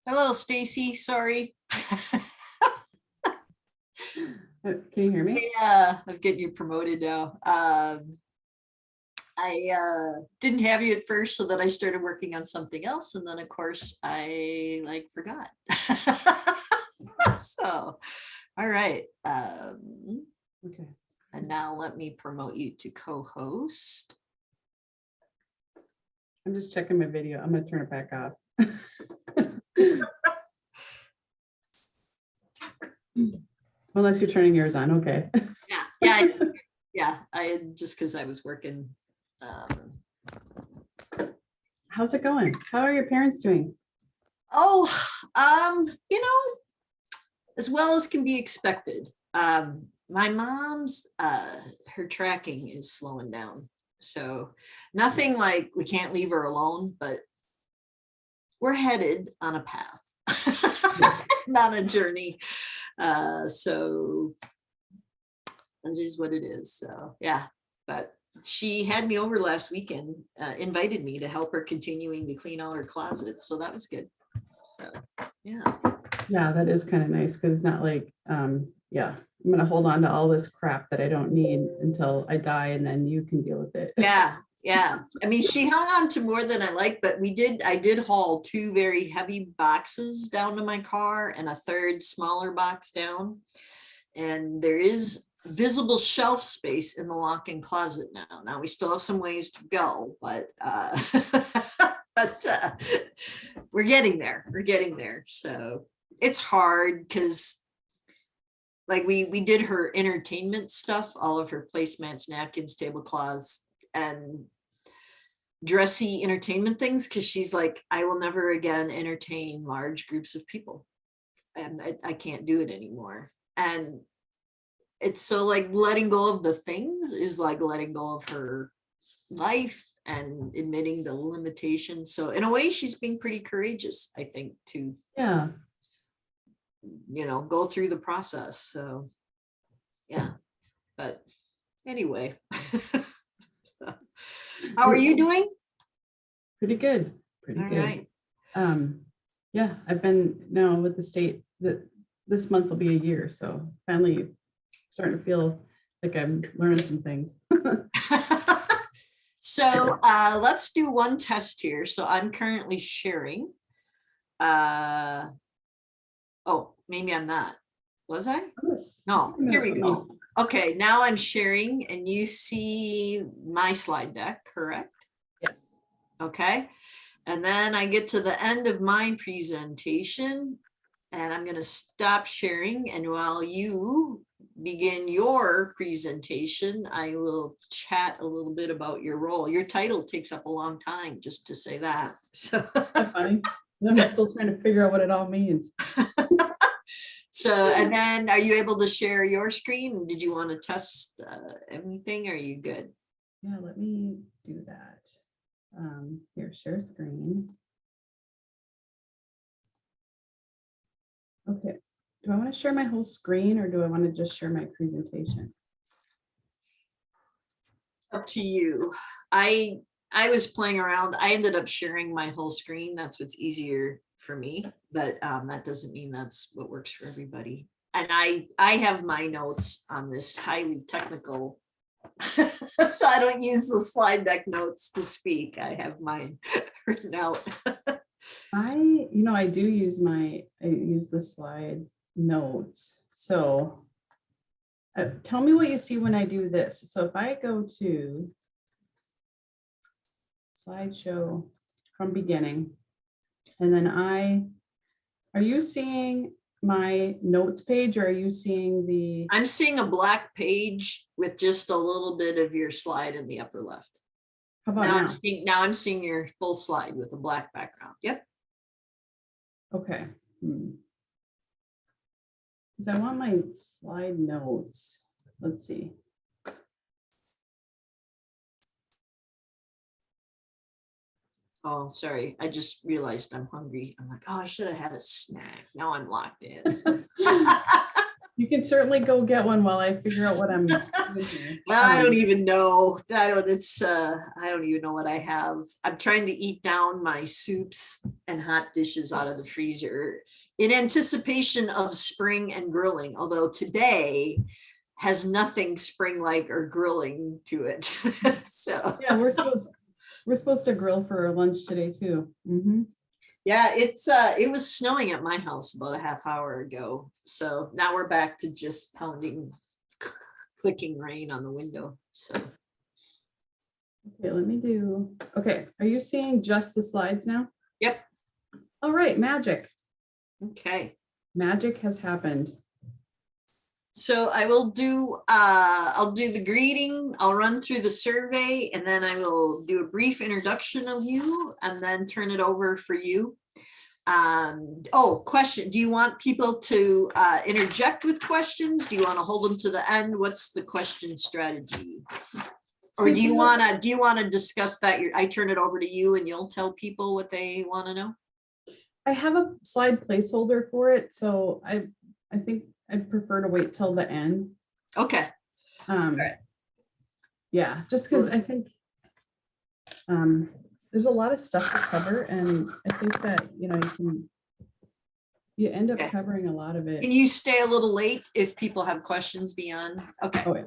Hello, Stacy. Sorry. Can you hear me? Yeah, I'm getting you promoted now. I didn't have you at first, so that I started working on something else, and then of course I forgot. So, all right. Okay. And now let me promote you to co-host. I'm just checking my video. I'm going to turn it back off. Unless you're turning yours on. Okay. Yeah. I had just because I was working. How's it going? How are your parents doing? Oh, as well as can be expected. My mom's her tracking is slowing down, so nothing like we can't leave her alone, but we're headed on a path, not a journey. So it is what it is. So yeah, but she had me over last weekend, invited me to help her continuing to clean out her closet, so that was good. So yeah, that is kind of nice, because it's not like yeah, I'm gonna hold on to all this crap that I don't need until I die, and then you can deal with it. Yeah. I mean, she hung on to more than I like, but I did haul 2 very heavy boxes down to my car and a third smaller box down, and there is visible shelf space in the walk-in closet now. We still have some ways to go, but we're getting there. So it's hard because like we did her entertainment stuff, all of her placemats, napkins, tablecloths, and dressy entertainment things, because she's like, I will never again entertain large groups of people, and I can't do it anymore. And it's so like letting go of the things is like letting go of her life and admitting the limitations. So in a way, she's being pretty courageous, I think, to go through the process. So yeah, but anyway. How are you doing? Pretty good. Pretty All good. Right. Yeah, I've been now with the state that this month will be a year, so finally starting to feel like I'm learning some things. So let's do one test here. So I'm currently sharing. Oh, maybe I'm not. Was I? Yes. No, here we go. Okay, now I'm sharing and you see my slide deck, correct? Yes. Okay, and then I get to the end of my presentation and I'm going to stop sharing, and while you begin your presentation, I will chat a little bit about your role. Your title takes up a long time, just to say that. So funny. I'm still trying to figure out what it all means. So, and then are you able to share your screen? Did you want to test anything? Are you good? Yeah, let me do that. Here, share screen. Okay. Do I want to share my whole screen, or do I want to just share my presentation? Up to you. I was playing around. I ended up sharing my whole screen. That's what's easier for me, but that doesn't mean that's what works for everybody. And I have my notes on this highly technical So I don't use the slide deck notes to speak. I have mine written out. I do use I use the slide notes. So tell me what you see when I do this. So if I go to slideshow from beginning, and then are you seeing my notes page, or are you seeing the? I'm seeing a black page with just a little bit of your slide in the upper left. How about now? Now I'm seeing your full slide with a black background. Yep. Okay. Because I want my slide notes. Let's see. Oh, sorry. I just realized I'm hungry. I'm like, oh, I should have had a snack. Now I'm locked in. You can certainly go get one while I figure out what I'm doing here. I don't even know. I don't even know what I have. I'm trying to eat down my soups and hot dishes out of the freezer in anticipation of spring and grilling, although today has nothing spring-like or grilling to it. So yeah, we're supposed to grill for lunch today too. yeah, it was snowing at my house about a half hour ago. So now we're back to just pounding, clicking rain on the window. So Okay, are you seeing just the slides now? yep. All right, magic. Okay. Magic has happened. So I will do, I'll do the greeting, I'll run through the survey, and then I will do a brief introduction of you and then turn it over for you. Oh, question. Do you want people to interject with questions? Do you want to hold them to the end? What's the question strategy? Or do you want to discuss that? I turn it over to you and you'll tell people what they want to know? I have a slide placeholder for it, so I think I'd prefer to wait till the end. Okay. Right. Yeah, just because I think there's a lot of stuff to cover, and I think that you end up covering a lot of it. Can you stay a little late if people have questions beyond? Okay. Oh, yeah.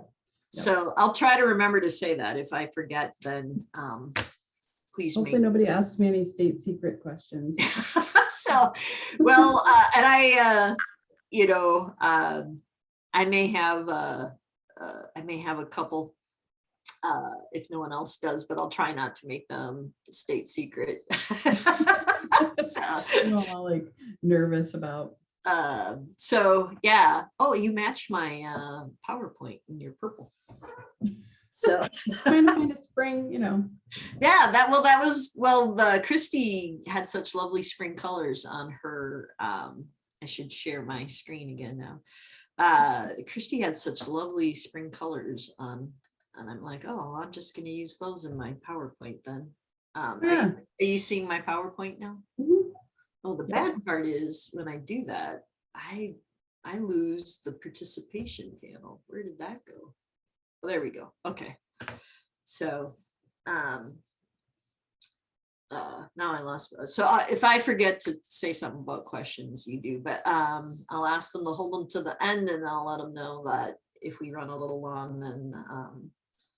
So I'll try to remember to say that. If I forget, then please. Hopefully nobody asks me any state secret questions. So, well, and I may have a couple if no one else does, but I'll try not to make them state secret. So, I'm all like nervous about. So yeah. Oh, you match my PowerPoint in your purple. So trying to find a spring, Yeah, the Christy had such lovely spring colors on her. I should share my screen again now. Christy had such lovely spring colors on, and I'm like, oh, I'm just going to use those in my PowerPoint then. Yeah. Are you seeing my PowerPoint now? Mm-hmm. Oh, the bad part is when I do that, I lose the participation panel. Where did that go? Oh, there we go. Okay. So now I lost. So if I forget to say something about questions, you do, but I'll ask them to hold them to the end, and I'll let them know that if we run a little long, then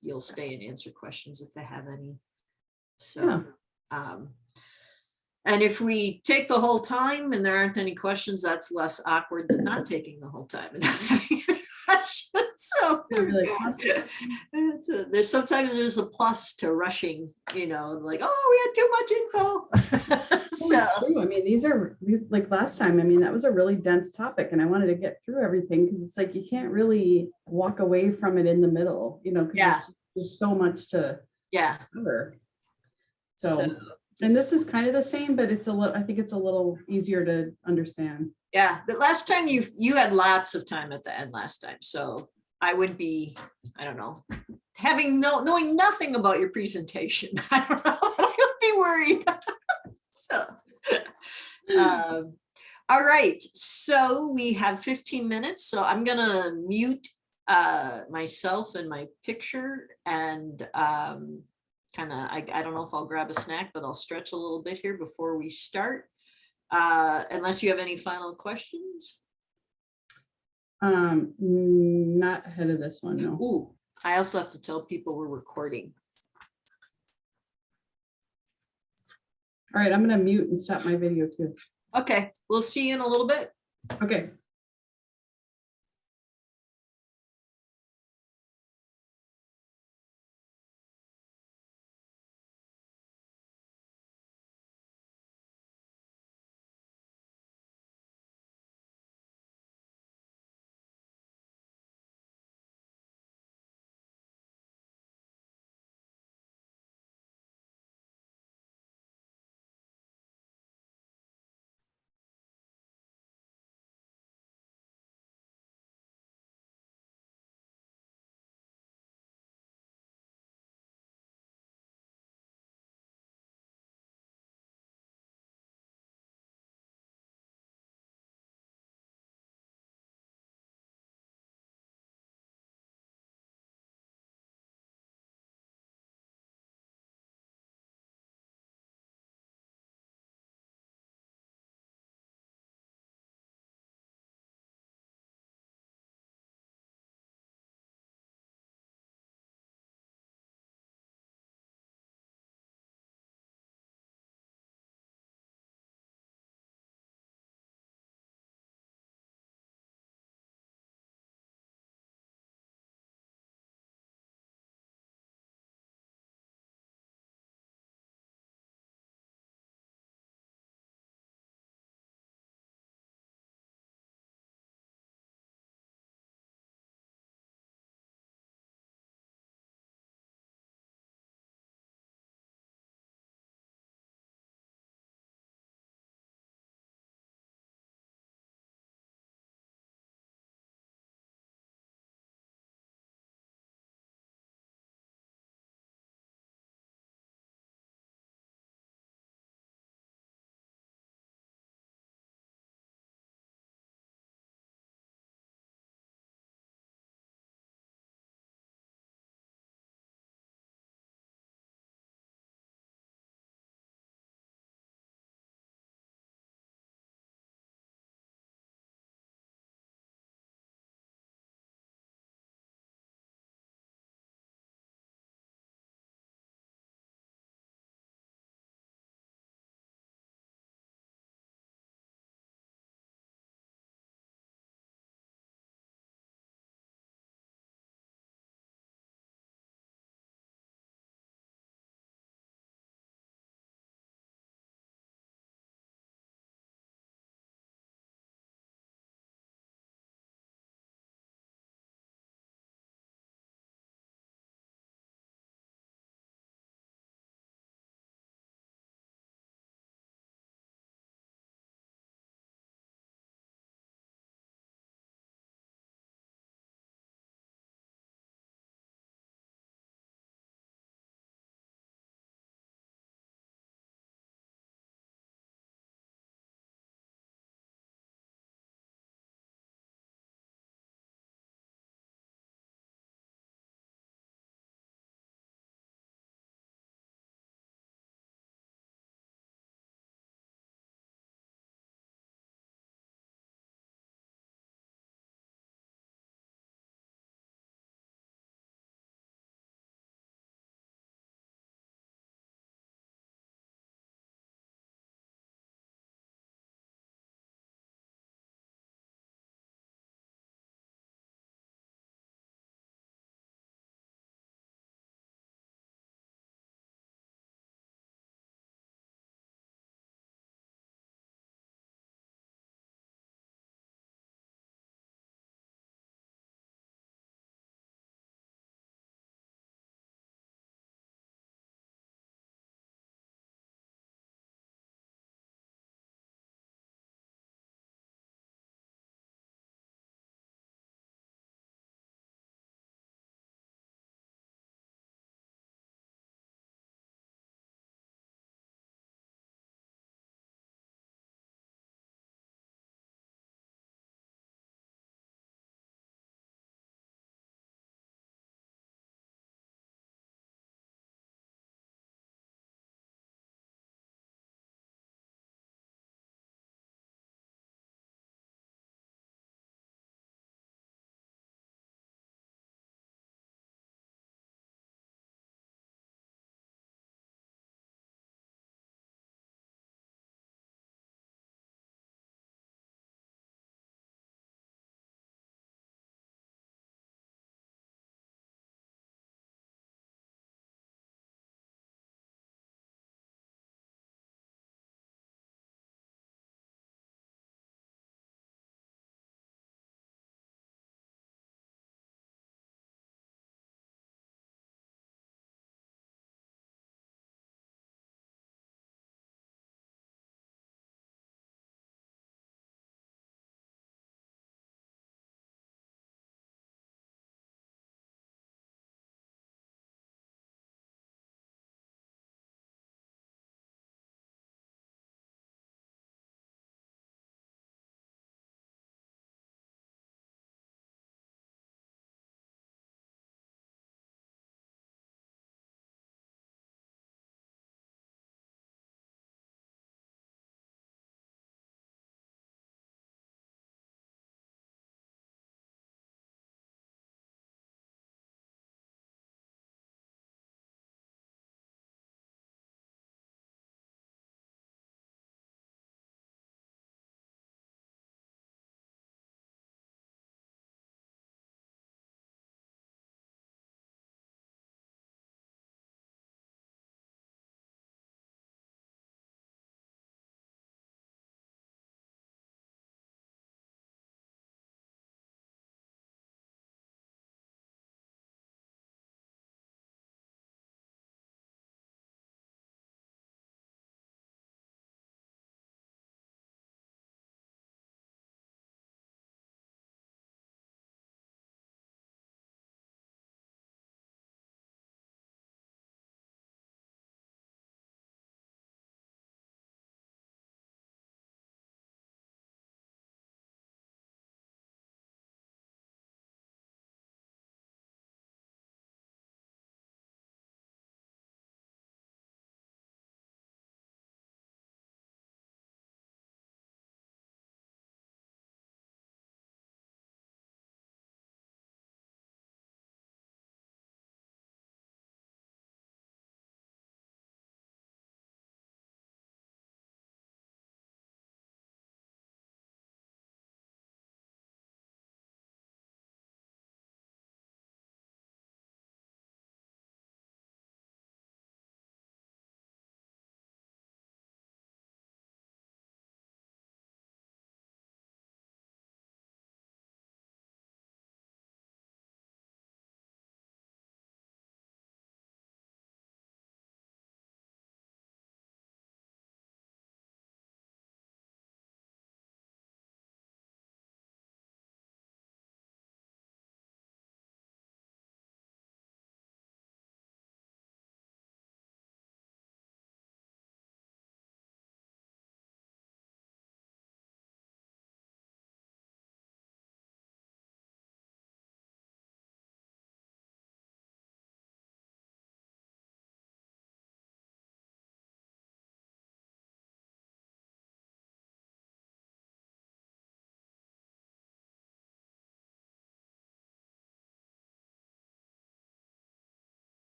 you'll stay and answer questions if they have any. So and if we take the whole time and there aren't any questions, that's less awkward than not taking the whole time and not having any questions. So there's sometimes there's a plus to rushing, like, oh, we had too much info. So true. I mean, these like last time, I mean, that was a really dense topic and I wanted to get through everything because it's like you can't really walk away from it in the middle, because there's so much to cover. So and this is kind of the same, but I think it's a little easier to understand. Yeah, but last time you had lots of time at the end last time, so I would be, I don't know, knowing nothing about your presentation. I don't know, I would be worried. So, all right, so we have 15 minutes, so I'm gonna mute myself and my picture and I don't know if I'll grab a snack, but I'll stretch a little bit here before we start. Unless you have any final questions. Not ahead of this one, no. Ooh, I also have to tell people we're recording. All right, I'm gonna mute and stop my video too. Okay, we'll see you in a little bit. Okay.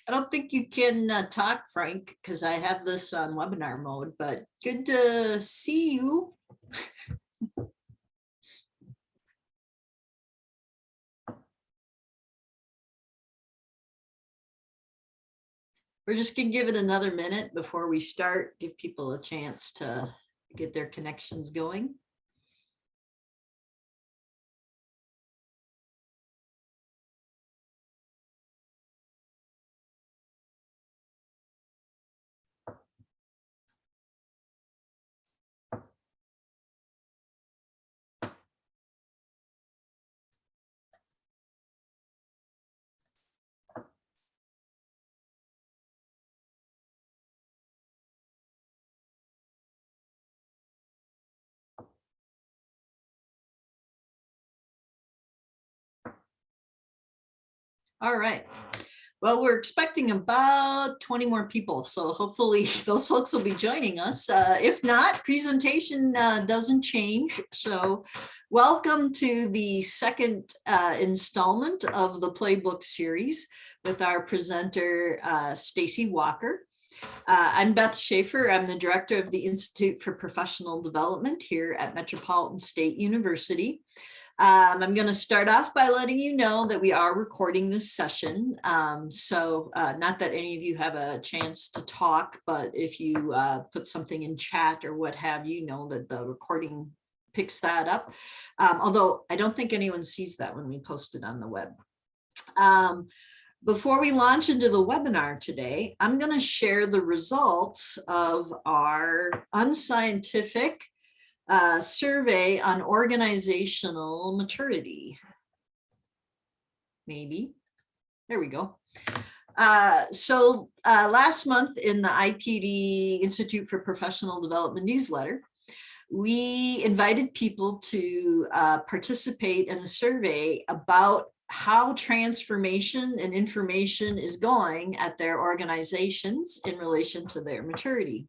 I don't think you can talk, Frank, because I have this on webinar mode, but good to see you. We're just gonna give it another minute before we start, give people a chance to get their connections going. All right. Well, we're expecting about 20 more people, so hopefully those folks will be joining us. If not, presentation doesn't change. So welcome to the second installment of the Playbook series with our presenter, Stacy Walker. I'm Beth Schaefer. I'm the director of the Institute for Professional Development here at Metropolitan State University. I'm going to start off by letting you know that we are recording this session. So not that any of you have a chance to talk, but if you put something in chat or what have you, know that the recording picks that up. Although I don't think anyone sees that when we post it on the web. Before we launch into the webinar today, I'm going to share the results of our unscientific survey on organizational maturity. Maybe. There we go. So last month in the IPD Institute for Professional Development newsletter, we invited people to participate in a survey about how transformation and information is going at their organizations in relation to their maturity.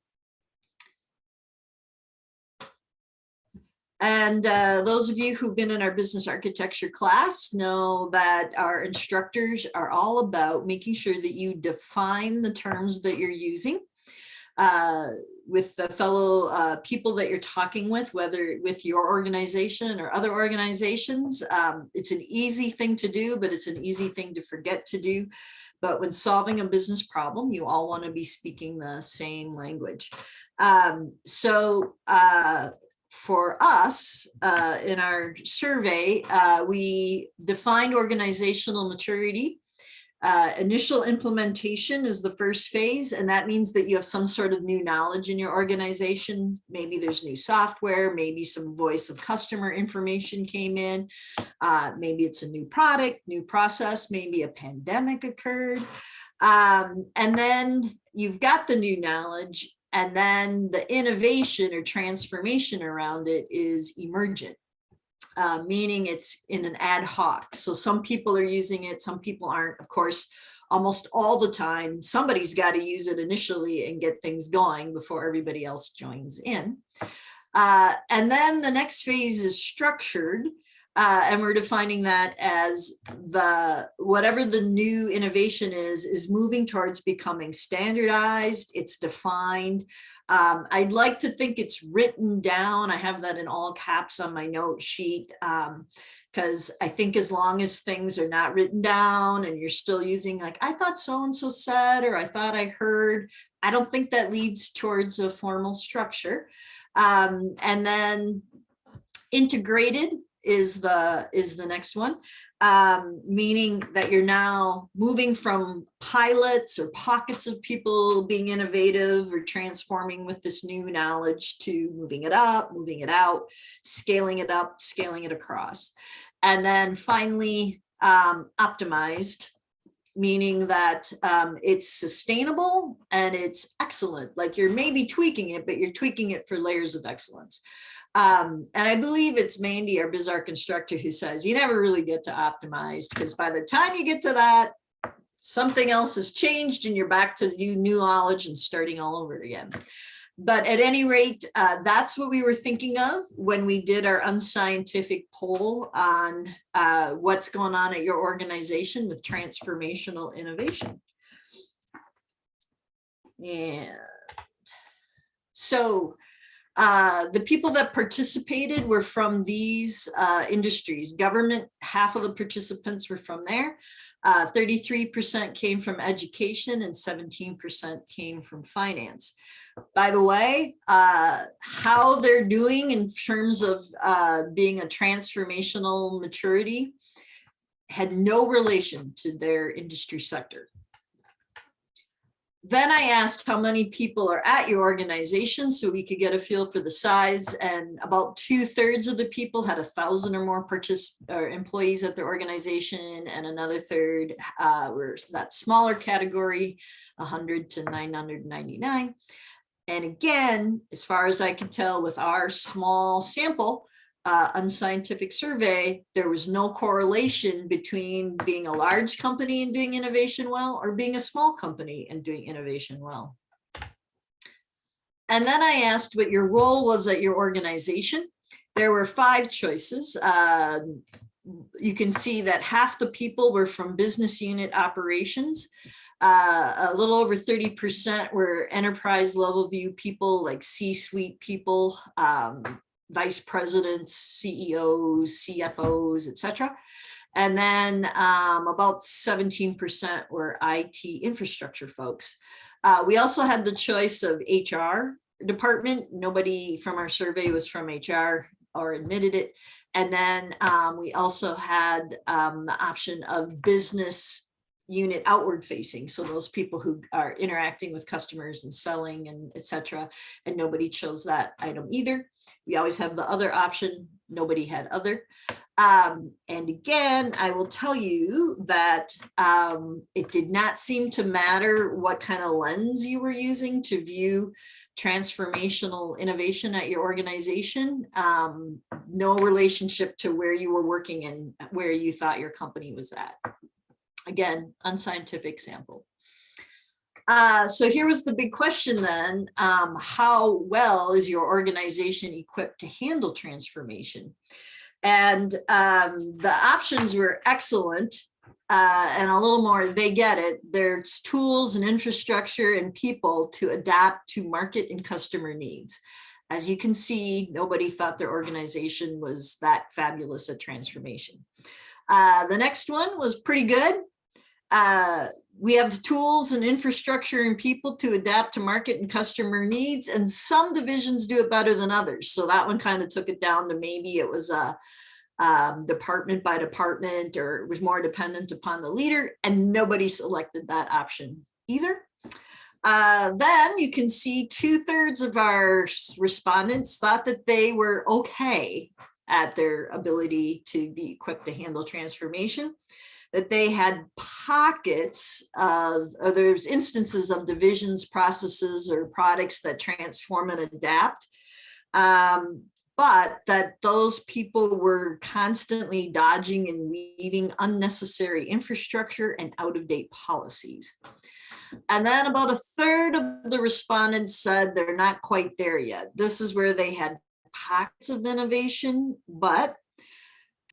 And those of you who've been in our business architecture class know that our instructors are all about making sure that you define the terms that you're using with the fellow people that you're talking with, whether with your organization or other organizations. It's an easy thing to do, but it's an easy thing to forget to do. But when solving a business problem, you all want to be speaking the same language. For us, in our survey, we defined organizational maturity. Initial implementation is the first phase, and that means that you have some sort of new knowledge in your organization. Maybe there's new software, maybe some voice of customer information came in, maybe it's a new product, new process, maybe a pandemic occurred. And then you've got the new knowledge, and then the innovation or transformation around it is emergent. Meaning it's in an ad hoc. So some people are using it, some people aren't. Of course, almost all the time, somebody's got to use it initially and get things going before everybody else joins in. And then the next phase is structured. And we're defining that as whatever the new innovation is moving towards becoming standardized. It's defined. I'd like to think it's written down. I have that in all caps on my note sheet because I think as long as things are not written down and you're still using like, I thought so-and-so said, or I thought I heard, I don't think that leads towards a formal structure. And then integrated is the next one, meaning that you're now moving from pilots or pockets of people being innovative or transforming with this new knowledge to moving it up, moving it out, scaling it up, scaling it across. And then finally, optimized, meaning that it's sustainable and it's excellent. Like you're maybe tweaking it, but you're tweaking it for layers of excellence. And I believe it's Mandy, our biz arc instructor, who says you never really get to optimized because by the time you get to that, something else has changed and you're back to new knowledge and starting all over again. But at any rate, that's what we were thinking of when we did our unscientific poll on what's going on at your organization with transformational innovation. And so the people that participated were from these industries. Government, half of the participants were from there. 33% came from education and 17% came from finance. By the way, how they're doing in terms of being a transformational maturity had no relation to their industry sector. Then I asked how many people are at your organization so we could get a feel for the size, and about 2/3 of the people had 1,000 or more employees at their organization, and another third were that smaller category, 100 to 999. And again, as far as I could tell with our small sample, unscientific survey, there was no correlation between being a large company and doing innovation well or being a small company and doing innovation well. And then I asked what your role was at your organization. There were 5 choices. You can see that half the people were from business unit operations. A little over 30% were enterprise level view people, like C-suite people, vice presidents, CEOs, CFOs, etc. And then about 17% were IT infrastructure folks. We also had the choice of HR department. Nobody from our survey was from HR or admitted it. And then we also had the option of business unit outward facing. So those people who are interacting with customers and selling and etc. And nobody chose that item either. We always have the other option. Nobody had other. And again, I will tell you that it did not seem to matter what kind of lens you were using to view transformational innovation at your organization. No relationship to where you were working and where you thought your company was at. Again, unscientific sample. So here was the big question then, how well is your organization equipped to handle transformation? And the options were excellent and a little more, they get it. There's tools and infrastructure and people to adapt to market and customer needs. As you can see, nobody thought their organization was that fabulous at transformation. The next one was pretty good. We have tools and infrastructure and people to adapt to market and customer needs, and some divisions do it better than others. So that one kind of took it down to maybe it was a department by department, or it was more dependent upon the leader, and nobody selected that option either. Then you can see 2/3 of our respondents thought that they were okay at their ability to be equipped to handle transformation, that they had pockets of, or there's instances of divisions, processes, or products that transform and adapt, but that those people were constantly dodging and weaving unnecessary infrastructure and out-of-date policies. And then about 1/3 of the respondents said they're not quite there yet. This is where they had pockets of innovation, but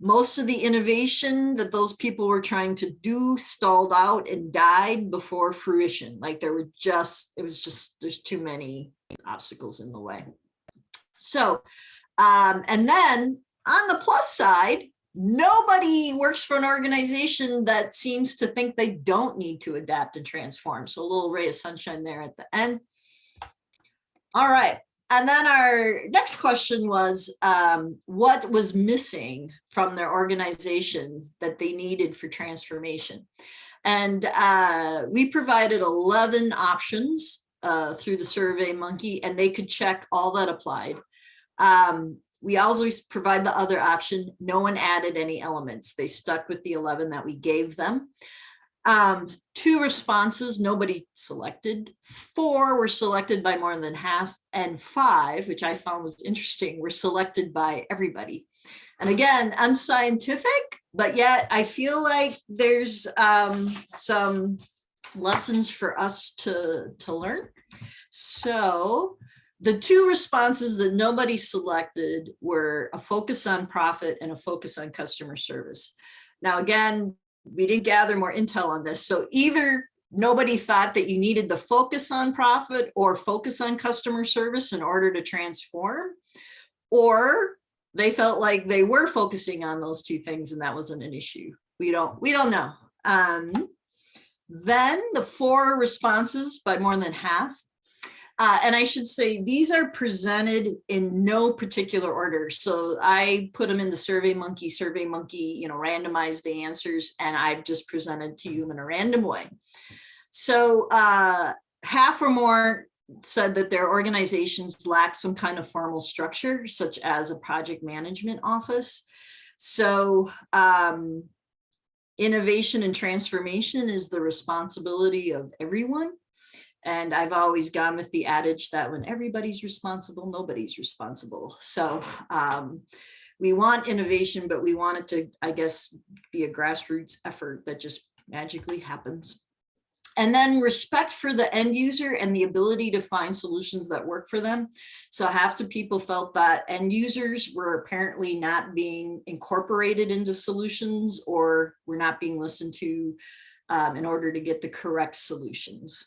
most of the innovation that those people were trying to do stalled out and died before fruition. Like there's too many obstacles in the way. So, and then on the plus side, nobody works for an organization that seems to think they don't need to adapt and transform. So a little ray of sunshine there at the end. All right. And then our next question was, what was missing from their organization that they needed for transformation? And we provided 11 options through the Survey Monkey, and they could check all that applied. We always provide the other option. No one added any elements. They stuck with the 11 that we gave them. 2 responses, nobody selected. 4 were selected by more than half, and 5, which I found was interesting, were selected by everybody. And again, unscientific, but yet I feel like there's some lessons for us to learn. So the 2 responses that nobody selected were a focus on profit and a focus on customer service. Now, again, we didn't gather more intel on this. So either nobody thought that you needed to focus on profit or focus on customer service in order to transform, or they felt like they were focusing on those two things and that wasn't an issue. We don't know. Then the 4 responses by more than half. And I should say, these are presented in no particular order. So I put them in the SurveyMonkey, randomized the answers, and I've just presented to you in a random way. So half or more said that their organizations lack some kind of formal structure, such as a project management office. So innovation and transformation is the responsibility of everyone. And I've always gone with the adage that when everybody's responsible, nobody's responsible. So we want innovation, but we want it to, I guess, be a grassroots effort that just magically happens. And then respect for the end user and the ability to find solutions that work for them. So half the people felt that end users were apparently not being incorporated into solutions or were not being listened to in order to get the correct solutions.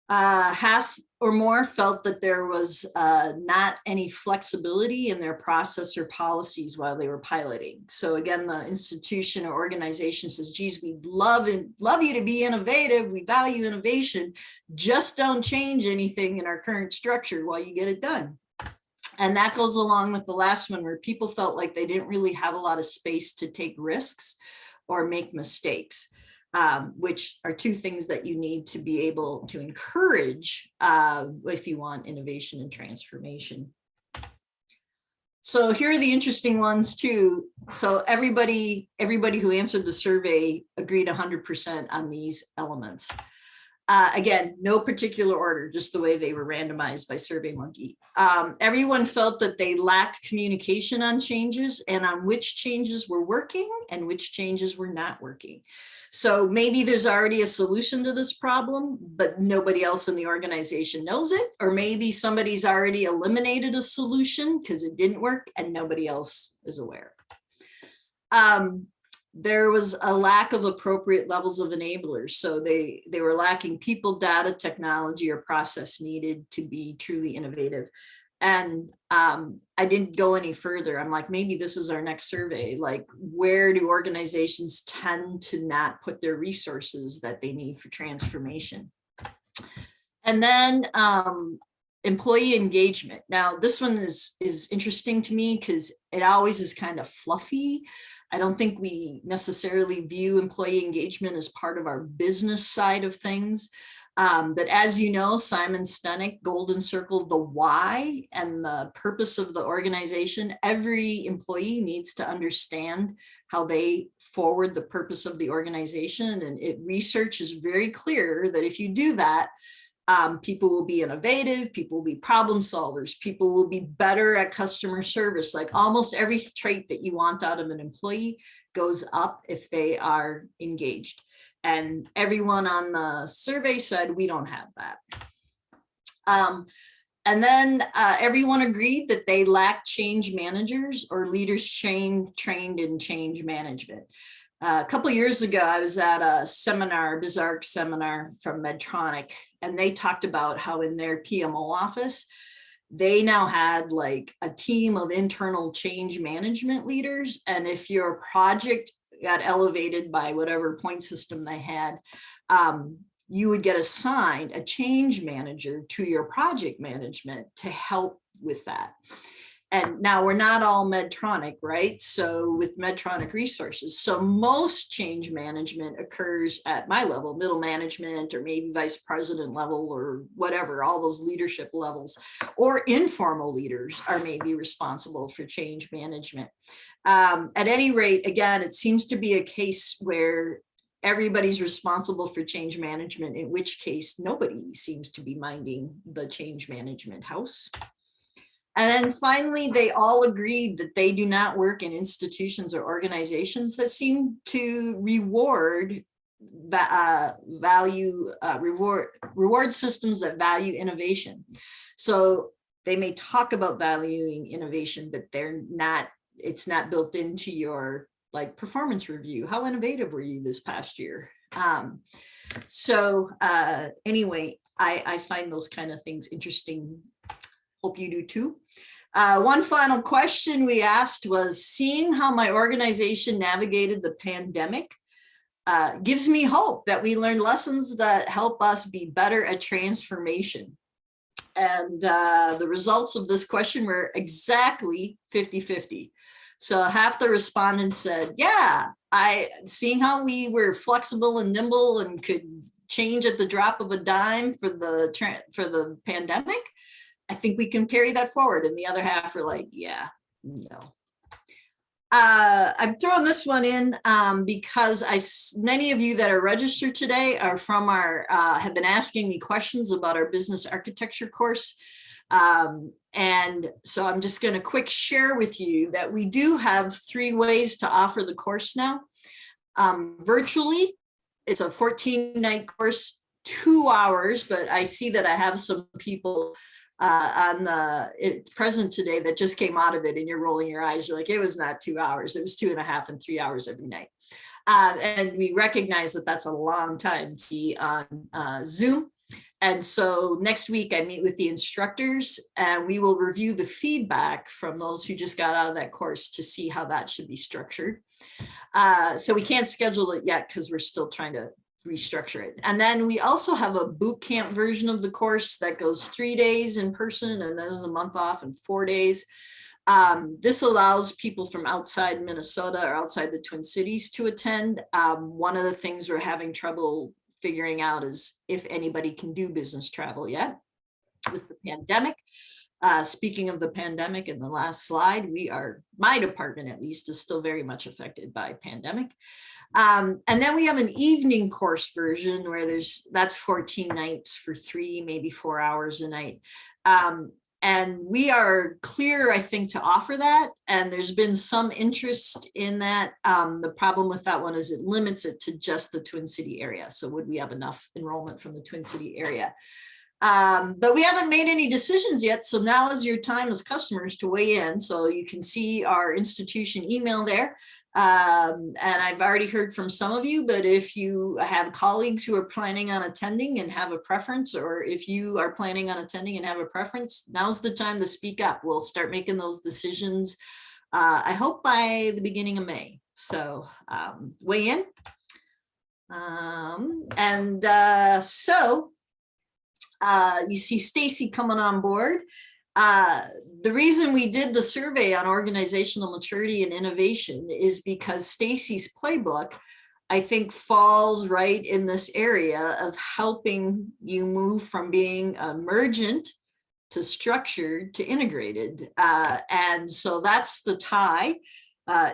Half or more felt that there was not any flexibility in their process or policies while they were piloting. So again, the institution or organization says, geez, we'd love you to be innovative. We value innovation. Just don't change anything in our current structure while you get it done. And that goes along with the last one, where people felt like they didn't really have a lot of space to take risks or make mistakes. Which are 2 things that you need to be able to encourage if you want innovation and transformation. So here are the interesting ones too. So everybody who answered the survey agreed 100% on these elements. Again, no particular order, just the way they were randomized by SurveyMonkey. Everyone felt that they lacked communication on changes and on which changes were working and which changes were not working. So maybe there's already a solution to this problem, but nobody else in the organization knows it. Or maybe somebody's already eliminated a solution because it didn't work and nobody else is aware. There was a lack of appropriate levels of enablers. So they were lacking people, data, technology, or process needed to be truly innovative. And I didn't go any further. I'm like, maybe this is our next survey. Like, where do organizations tend to not put their resources that they need for transformation? And then employee engagement. Now, this one is interesting to me because it always is kind of fluffy. I don't think we necessarily view employee engagement as part of our business side of things. But as you know, Simon Sinek golden circled the why and the purpose of the organization. Every employee needs to understand how they forward the purpose of the organization. And research is very clear that if you do that, people will be innovative, people will be problem solvers, people will be better at customer service. Like almost every trait that you want out of an employee goes up if they are engaged. And everyone on the survey said, we don't have that. And then everyone agreed that they lack change managers or leaders trained in change management. A couple of years ago, I was at a seminar, BizArc seminar from Medtronic, and they talked about how in their PMO office, they now had like a team of internal change management leaders. And if your project got elevated by whatever point system they had, you would get assigned a change manager to your project management to help with that. And now we're not all Medtronic, right? So with Medtronic resources, so most change management occurs at my level, middle management, or maybe vice president level, or whatever, all those leadership levels, or informal leaders are maybe responsible for change management. At any rate, again, it seems to be a case where everybody's responsible for change management, in which case nobody seems to be minding the change management house. And then finally, they all agreed that they do not work in institutions or organizations that seem to reward reward systems that value innovation. So they may talk about valuing innovation, but it's not built into your like performance review. How innovative were you this past year? Anyway, I find those kind of things interesting. Hope you do too. One final question we asked was, seeing how my organization navigated the pandemic gives me hope that we learned lessons that help us be better at transformation. And the results of this question were exactly 50-50. So half the respondents said, yeah, seeing how we were flexible and nimble and could change at the drop of a dime for the pandemic, I think we can carry that forward. And the other half are like, yeah, no. I'm throwing this one in because many of you that are registered today are from have been asking me questions about our business architecture course. And so I'm just going to quick share with you that we do have 3 ways to offer the course now. Virtually, it's a 14-night course, 2 hours, but I see that I have some people it's present today that just came out of it, and you're rolling your eyes. You're like, it was not 2 hours. It was 2.5 and 3 hours every night. And we recognize that that's a long time to see on Zoom. And so next week I meet with the instructors and we will review the feedback from those who just got out of that course to see how that should be structured. So we can't schedule it yet because we're still trying to restructure it. And then we also have a boot camp version of the course that goes 3 days in person and then there's a month off and 4 days. This allows people from outside Minnesota or outside the Twin Cities to attend. One of the things we're having trouble figuring out is if anybody can do business travel yet with the pandemic. Speaking of the pandemic, in the last slide, my department at least is still very much affected by pandemic. And then we have an evening course version where that's 14 nights for 3, maybe 4 hours a night. And we are clear, I think, to offer that. And there's been some interest in that. The problem with that one is it limits it to just the Twin City area. So would we have enough enrollment from the Twin City area? But we haven't made any decisions yet. So now is your time as customers to weigh in. So you can see our institution email there. And I've already heard from some of you, but if you have colleagues who are planning on attending and have a preference, or if you are planning on attending and have a preference, now's the time to speak up. We'll start making those decisions, I hope by the beginning of May. So weigh in. You see Stacy coming on board. The reason we did the survey on organizational maturity and innovation is because Stacy's playbook, I think, falls right in this area of helping you move from being emergent to structured to integrated. And so that's the tie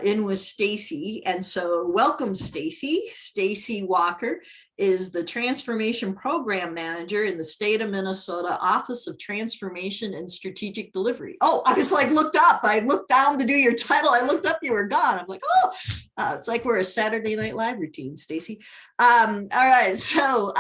in with Stacy. And so welcome, Stacy. Stacy Walker is the Transformation Program Manager in the state of Minnesota Office of Transformation and Strategic Delivery. Oh, I was like, looked up. I looked down to do your title. I looked up, you were gone. I'm like, oh, it's like we're a Saturday Night Live routine, Stacy. All right, so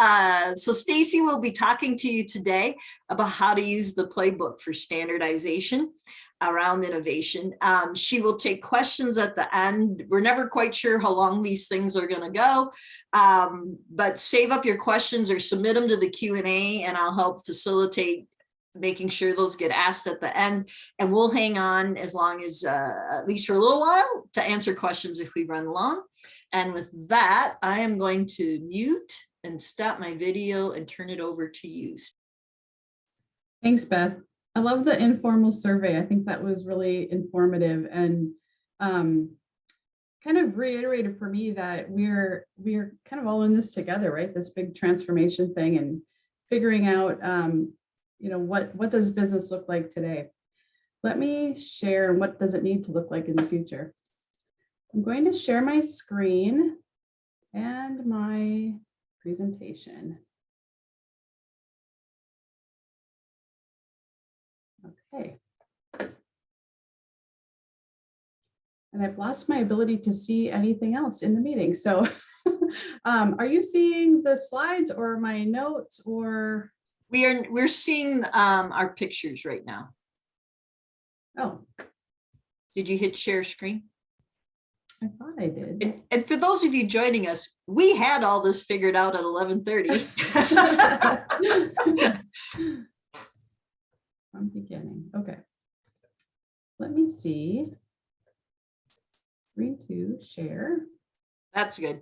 Stacy will be talking to you today about how to use the playbook for standardization around innovation. She will take questions at the end. We're never quite sure how long these things are going to go, but save up your questions or submit them to the Q&A and I'll help facilitate making sure those get asked at the end. And we'll hang on as long as, at least for a little while, to answer questions if we run long. And with that, I am going to mute and stop my video and turn it over to you. Thanks, Beth. I love the informal survey. I think that was really informative and kind of reiterated for me that we're kind of all in this together, right? This big transformation thing and figuring out, what does business look like today? Let me share what does it need to look like in the future. I'm going to share my screen and my presentation. Okay. And I've lost my ability to see anything else in the meeting. So are you seeing the slides or my notes or? We're seeing our pictures right now. Oh. Did you hit share screen? I thought I did. And for those of you joining us, we had all this figured out at 11:30. From beginning. Okay. Let me see. 3, 2, share. That's good.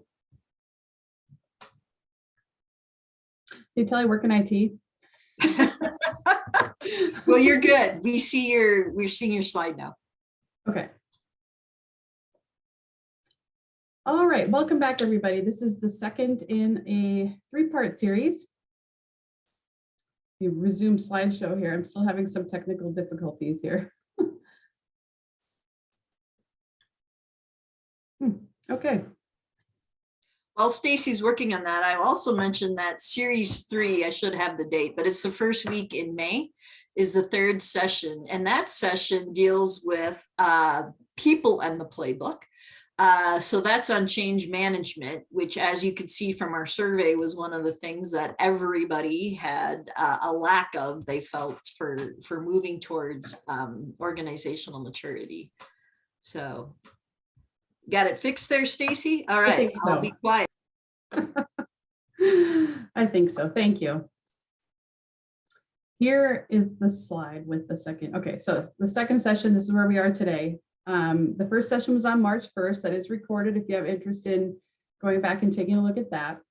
They tell you work in IT. Well, you're good. We're seeing your slide now. Okay. All right, welcome back, everybody. This is the second in a 3-part series. We resume slideshow here. I'm still having some technical difficulties here. Okay. While Stacy's working on that, I also mentioned that series 3, I should have the date, but it's the first week in May, is the 3rd session. And that session deals with people and the playbook. So that's on change management, which, as you could see from our survey, was one of the things that everybody had a lack of, they felt, for moving towards organizational maturity. So got it fixed there, Stacy? All right, I think so. I'll be quiet. I think so. Thank you. Here is the slide with the second. Okay, so the second session, this is where we are today. The first session was on March 1st. That is recorded if you have interest in going back and taking a look at that.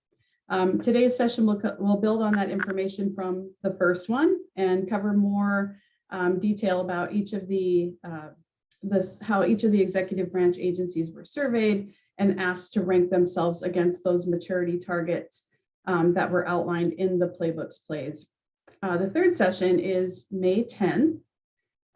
Today's session will build on that information from the first one and cover more detail about each of the how each of the executive branch agencies were surveyed and asked to rank themselves against those maturity targets that were outlined in the playbooks plays. The third session is May 10th.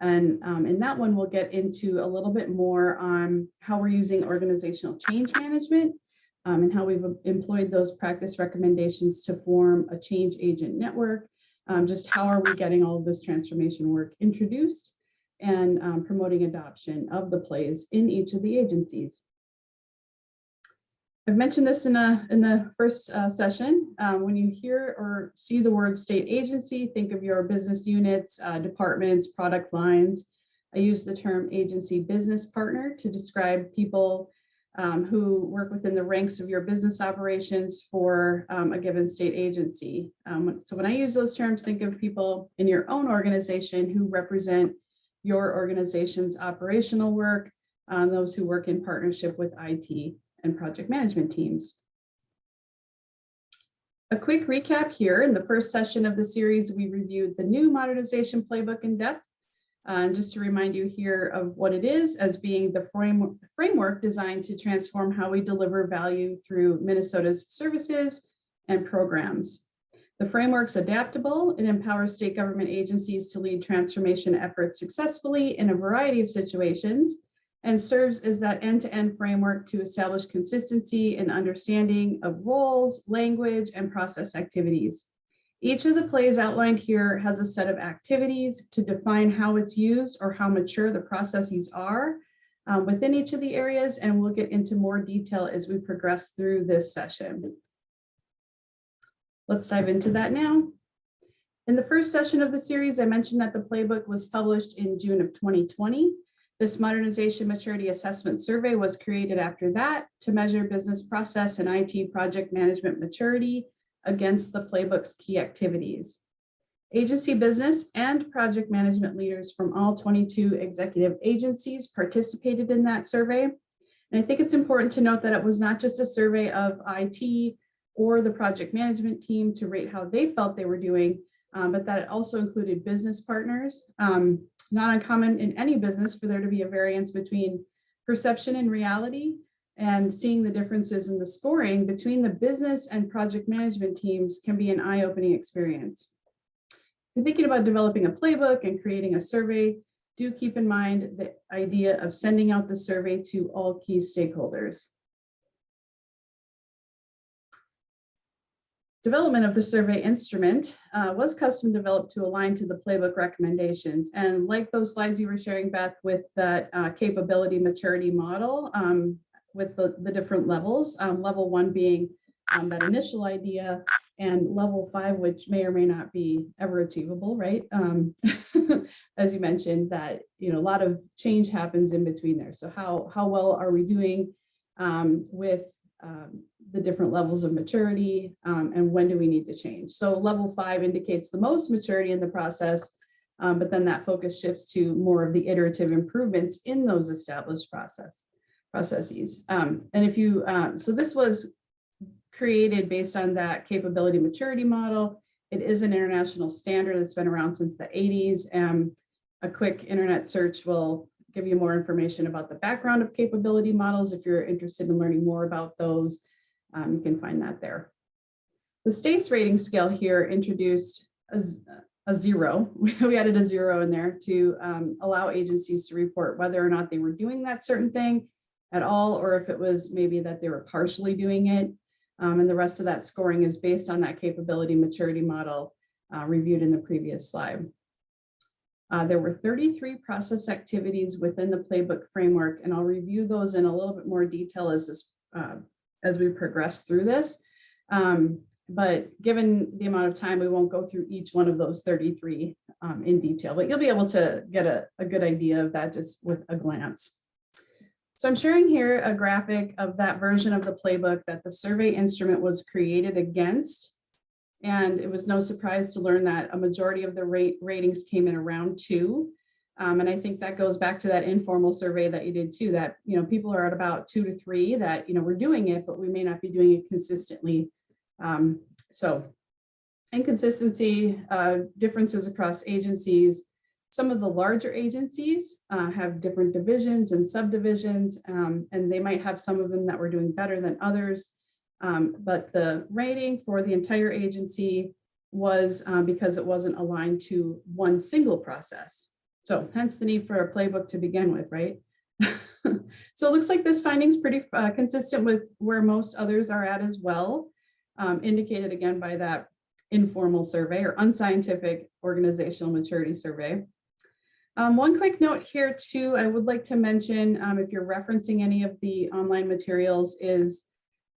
And in that one, we'll get into a little bit more on how we're using organizational change management and how we've employed those practice recommendations to form a change agent network. Just how are we getting all of this transformation work introduced and promoting adoption of the plays in each of the agencies. I've mentioned this in the first session. When you hear or see the word state agency, think of your business units, departments, product lines. I use the term agency business partner to describe people who work within the ranks of your business operations for a given state agency. So when I use those terms, think of people in your own organization who represent your organization's operational work, those who work in partnership with IT and project management teams. A quick recap here. In the first session of the series, we reviewed the new Modernization Playbook in depth. And just to remind you here of what it is as being the framework designed to transform how we deliver value through Minnesota's services and programs. The framework's adaptable. It empowers state government agencies to lead transformation efforts successfully in a variety of situations and serves as that end-to-end framework to establish consistency and understanding of roles, language, and process activities. Each of the plays outlined here has a set of activities to define how it's used or how mature the processes are within each of the areas, and we'll get into more detail as we progress through this session. Let's dive into that now. In the first session of the series, I mentioned that the playbook was published in June of 2020. This Modernization Maturity Assessment Survey was created after that to measure business process and IT project management maturity against the playbook's key activities. Agency business and project management leaders from all 22 executive agencies participated in that survey. And I think it's important to note that it was not just a survey of IT or the project management team to rate how they felt they were doing, but that it also included business partners. Not uncommon in any business for there to be a variance between perception and reality, and seeing the differences in the scoring between the business and project management teams can be an eye-opening experience. If you're thinking about developing a playbook and creating a survey, do keep in mind the idea of sending out the survey to all key stakeholders. Development of the survey instrument was custom developed to align to the playbook recommendations. And like those slides you were sharing, Beth, with that capability maturity model with the different levels, level 1 being that initial idea, and level 5, which may or may not be ever achievable, right? As you mentioned, that a lot of change happens in between there. So how well are we doing with the different levels of maturity, and when do we need to change? So level 5 indicates the most maturity in the process, but then that focus shifts to more of the iterative improvements in those established processes. And if you, so this was created based on that capability maturity model. It is an international standard that's been around since the 80s. A quick internet search will give you more information about the background of capability models. If you're interested in learning more about those, you can find that there. The states rating scale here introduced a 0. We added a 0 in there to allow agencies to report whether or not they were doing that certain thing at all, or if it was maybe that they were partially doing it. And the rest of that scoring is based on that capability maturity model reviewed in the previous slide. There were 33 process activities within the playbook framework, and I'll review those in a little bit more detail as we progress through this. But given the amount of time, we won't go through each one of those 33 in detail, but you'll be able to get a good idea of that just with a glance. So I'm sharing here a graphic of that version of the playbook that the survey instrument was created against. And it was no surprise to learn that a majority of the ratings came in around 2. And I think that goes back to that informal survey that you did too, that people are at about 2 to 3, that we're doing it, but we may not be doing it consistently. So inconsistency, differences across agencies. Some of the larger agencies have different divisions and subdivisions, and they might have some of them that were doing better than others. But the rating for the entire agency was because it wasn't aligned to one single process. So hence the need for a playbook to begin with, right? So it looks like this finding is pretty consistent with where most others are at as well, indicated again by that informal survey or unscientific organizational maturity survey. One quick note here too, I would like to mention, if you're referencing any of the online materials, is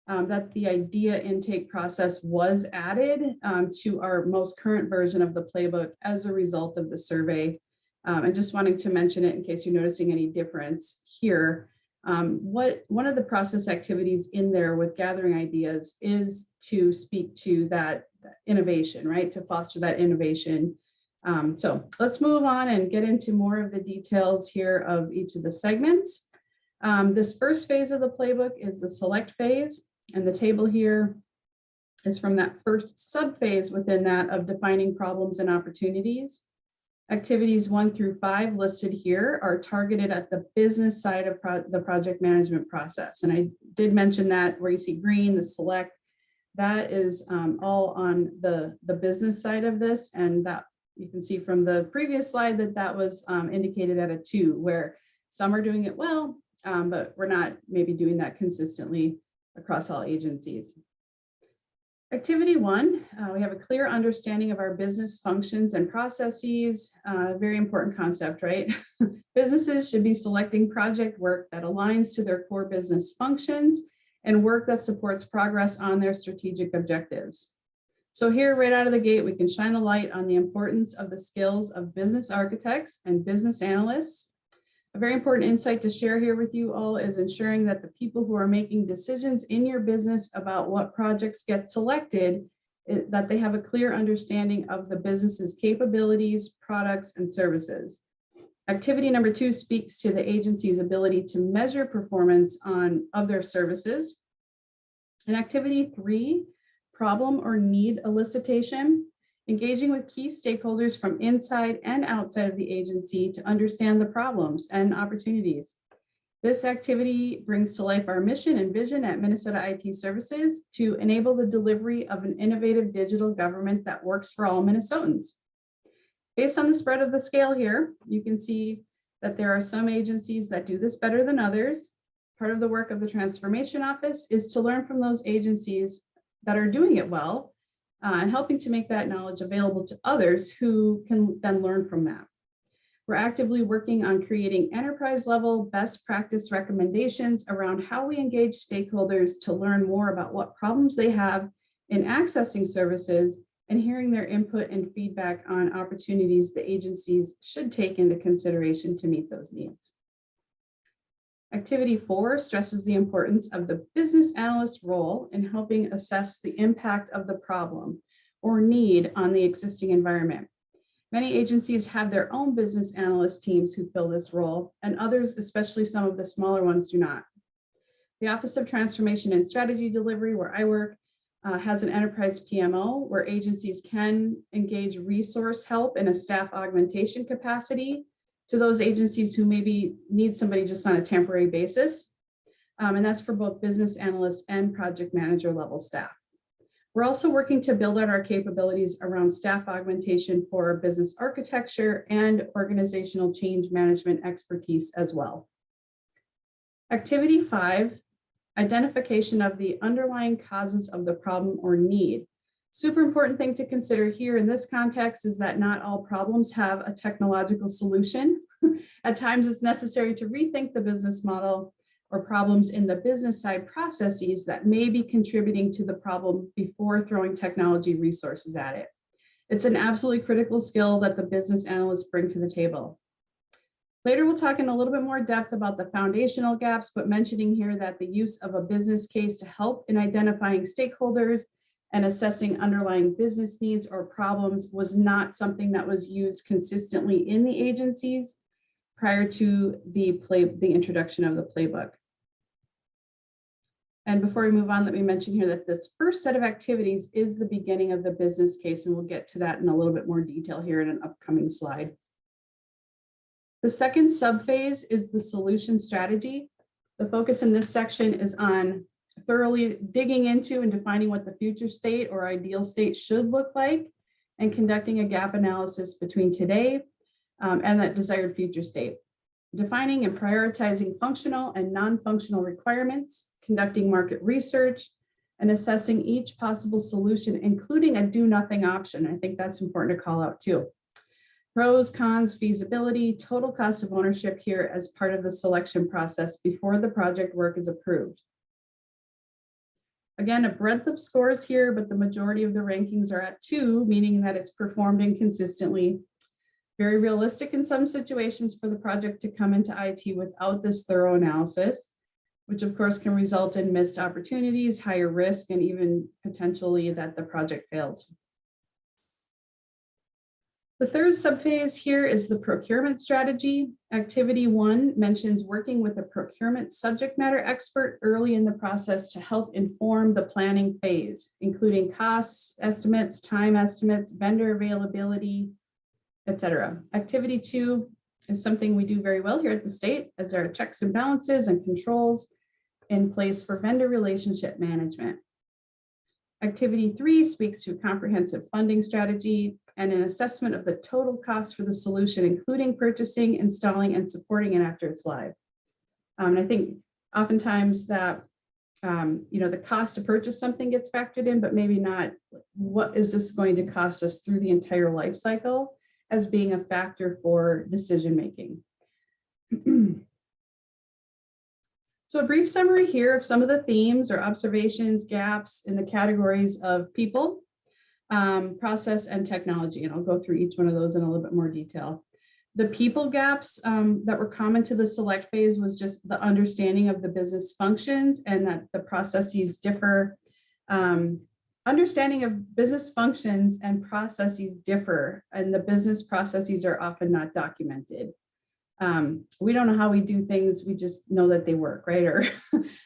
that the idea intake process was added to our most current version of the playbook as a result of the survey. And just wanting to mention it in case you're noticing any difference here. One of the process activities in there with gathering ideas is to speak to that innovation, right? To foster that innovation. So let's move on and get into more of the details here of each of the segments. This first phase of the playbook is the select phase, and the table here is from that first sub-phase within that of defining problems and opportunities. Activities 1 through 5 listed here are targeted at the business side of the project management process. And I did mention that where you see green, the select, that is all on the business side of this. And that you can see from the previous slide that was indicated at a 2, where some are doing it well, but we're not maybe doing that consistently across all agencies. Activity 1, we have a clear understanding of our business functions and processes. Very important concept, right? Businesses should be selecting project work that aligns to their core business functions and work that supports progress on their strategic objectives. So here, right out of the gate, we can shine a light on the importance of the skills of business architects and business analysts. A very important insight to share here with you all is ensuring that the people who are making decisions in your business about what projects get selected, that they have a clear understanding of the business's capabilities, products, and services. Activity number 2 speaks to the agency's ability to measure performance of their services. And activity 3, problem or need elicitation. Engaging with key stakeholders from inside and outside of the agency to understand the problems and opportunities. This activity brings to life our mission and vision at Minnesota IT Services to enable the delivery of an innovative digital government that works for all Minnesotans. Based on the spread of the scale here, you can see that there are some agencies that do this better than others. Part of the work of the Transformation Office is to learn from those agencies that are doing it well, and helping to make that knowledge available to others who can then learn from that. We're actively working on creating enterprise-level best practice recommendations around how we engage stakeholders to learn more about what problems they have in accessing services, and hearing their input and feedback on opportunities the agencies should take into consideration to meet those needs. Activity 4 stresses the importance of the business analyst role in helping assess the impact of the problem or need on the existing environment. Many agencies have their own business analyst teams who fill this role, and others, especially some of the smaller ones, do not. The Office of Transformation and Strategy Delivery, where I work, has an enterprise PMO where agencies can engage resource help in a staff augmentation capacity to those agencies who maybe need somebody just on a temporary basis. And that's for both business analyst and project manager level staff. We're also working to build out our capabilities around staff augmentation for business architecture and organizational change management expertise as well. Activity 5, identification of the underlying causes of the problem or need. Super important thing to consider here in this context is that not all problems have a technological solution. At times it's necessary to rethink the business model or problems in the business side processes that may be contributing to the problem before throwing technology resources at it. It's an absolutely critical skill that the business analysts bring to the table. Later, we'll talk in a little bit more depth about the foundational gaps, but mentioning here that the use of a business case to help in identifying stakeholders and assessing underlying business needs or problems was not something that was used consistently in the agencies prior to the introduction of the playbook. And before we move on, let me mention here that this first set of activities is the beginning of the business case, and we'll get to that in a little bit more detail here in an upcoming slide. The second subphase is the solution strategy. The focus in this section is on thoroughly digging into and defining what the future state or ideal state should look like and conducting a gap analysis between today and that desired future state. Defining and prioritizing functional and non-functional requirements, conducting market research, and assessing each possible solution, including a do-nothing option. I think that's important to call out too. Pros, cons, feasibility, total cost of ownership here as part of the selection process before the project work is approved. Again, a breadth of scores here, but the majority of the rankings are at 2, meaning that it's performed inconsistently. Very realistic in some situations for the project to come into IT without this thorough analysis, which of course can result in missed opportunities, higher risk, and even potentially that the project fails. The third subphase here is the procurement strategy. Activity 1 mentions working with a procurement subject matter expert early in the process to help inform the planning phase, including costs estimates, time estimates, vendor availability, etc. Activity 2 is something we do very well here at the state, as there are checks and balances and controls in place for vendor relationship management. Activity 3 speaks to comprehensive funding strategy and an assessment of the total cost for the solution, including purchasing, installing, and supporting it after it's live. And I think oftentimes that the cost to purchase something gets factored in, but maybe not what is this going to cost us through the entire life cycle as being a factor for decision making. So a brief summary here of some of the themes or observations, gaps in the categories of people, process, and technology. And I'll go through each one of those in a little bit more detail. The people gaps that were common to the select phase was just the understanding of the business functions and that the processes differ. Understanding of business functions and processes differ, and the business processes are often not documented. We don't know how we do things, we just know that they work, right? Or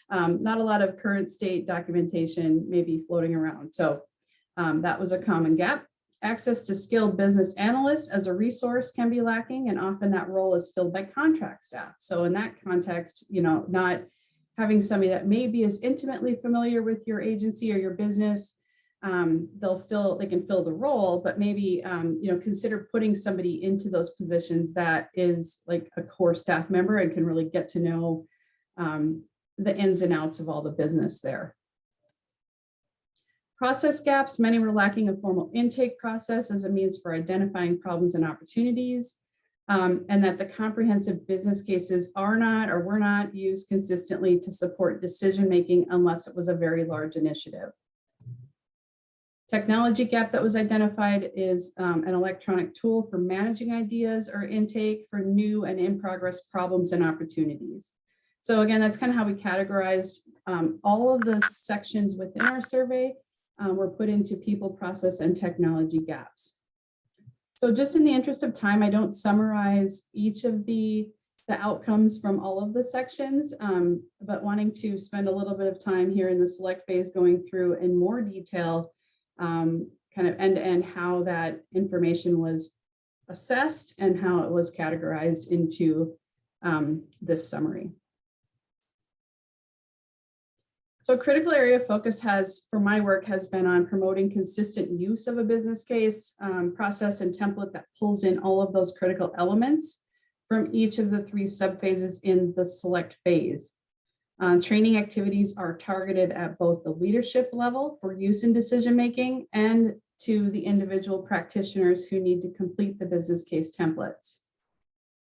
not a lot of current state documentation maybe floating around. So that was a common gap. Access to skilled business analysts as a resource can be lacking, and often that role is filled by contract staff. So in that context, not having somebody that may be as intimately familiar with your agency or your business, they can fill the role, but maybe consider putting somebody into those positions that is like a core staff member and can really get to know the ins and outs of all the business there. Process gaps, many were lacking a formal intake process as a means for identifying problems and opportunities, and that the comprehensive business cases are not or were not used consistently to support decision making unless it was a very large initiative. Technology gap that was identified is an electronic tool for managing ideas or intake for new and in progress problems and opportunities. So again, that's kind of how we categorized all of the sections within our survey were put into people, process, and technology gaps. So just in the interest of time, I don't summarize each of the outcomes from all of the sections, but wanting to spend a little bit of time here in the select phase going through in more detail, kind of end-to-end how that information was assessed and how it was categorized into this summary. So a critical area of focus for my work has been on promoting consistent use of a business case, process, and template that pulls in all of those critical elements from each of the 3 subphases in the select phase. Training activities are targeted at both the leadership level for use in decision-making and to the individual practitioners who need to complete the business case templates.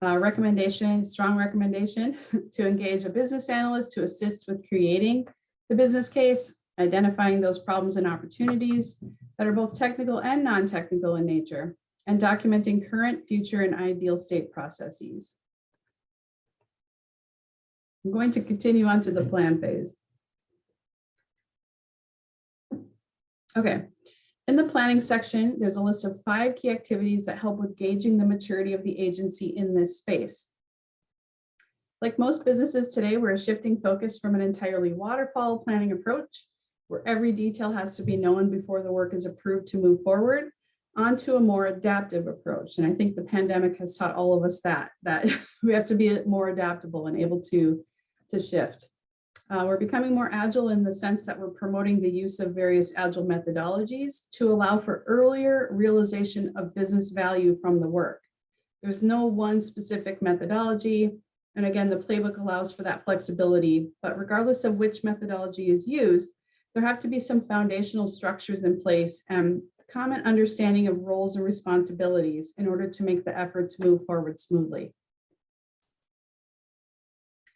Strong recommendation to engage a business analyst to assist with creating the business case, identifying those problems and opportunities that are both technical and non-technical in nature, and documenting current, future, and ideal state processes. I'm going to continue on to the plan phase. Okay, in the planning section, there's a list of 5 key activities that help with gauging the maturity of the agency in this space. Like most businesses today, we're shifting focus from an entirely waterfall planning approach, where every detail has to be known before the work is approved to move forward, onto a more adaptive approach. And I think the pandemic has taught all of us that we have to be more adaptable and able to shift. We're becoming more agile in the sense that we're promoting the use of various agile methodologies to allow for earlier realization of business value from the work. There's no one specific methodology. And again, the playbook allows for that flexibility, but regardless of which methodology is used, there have to be some foundational structures in place and common understanding of roles and responsibilities in order to make the efforts move forward smoothly.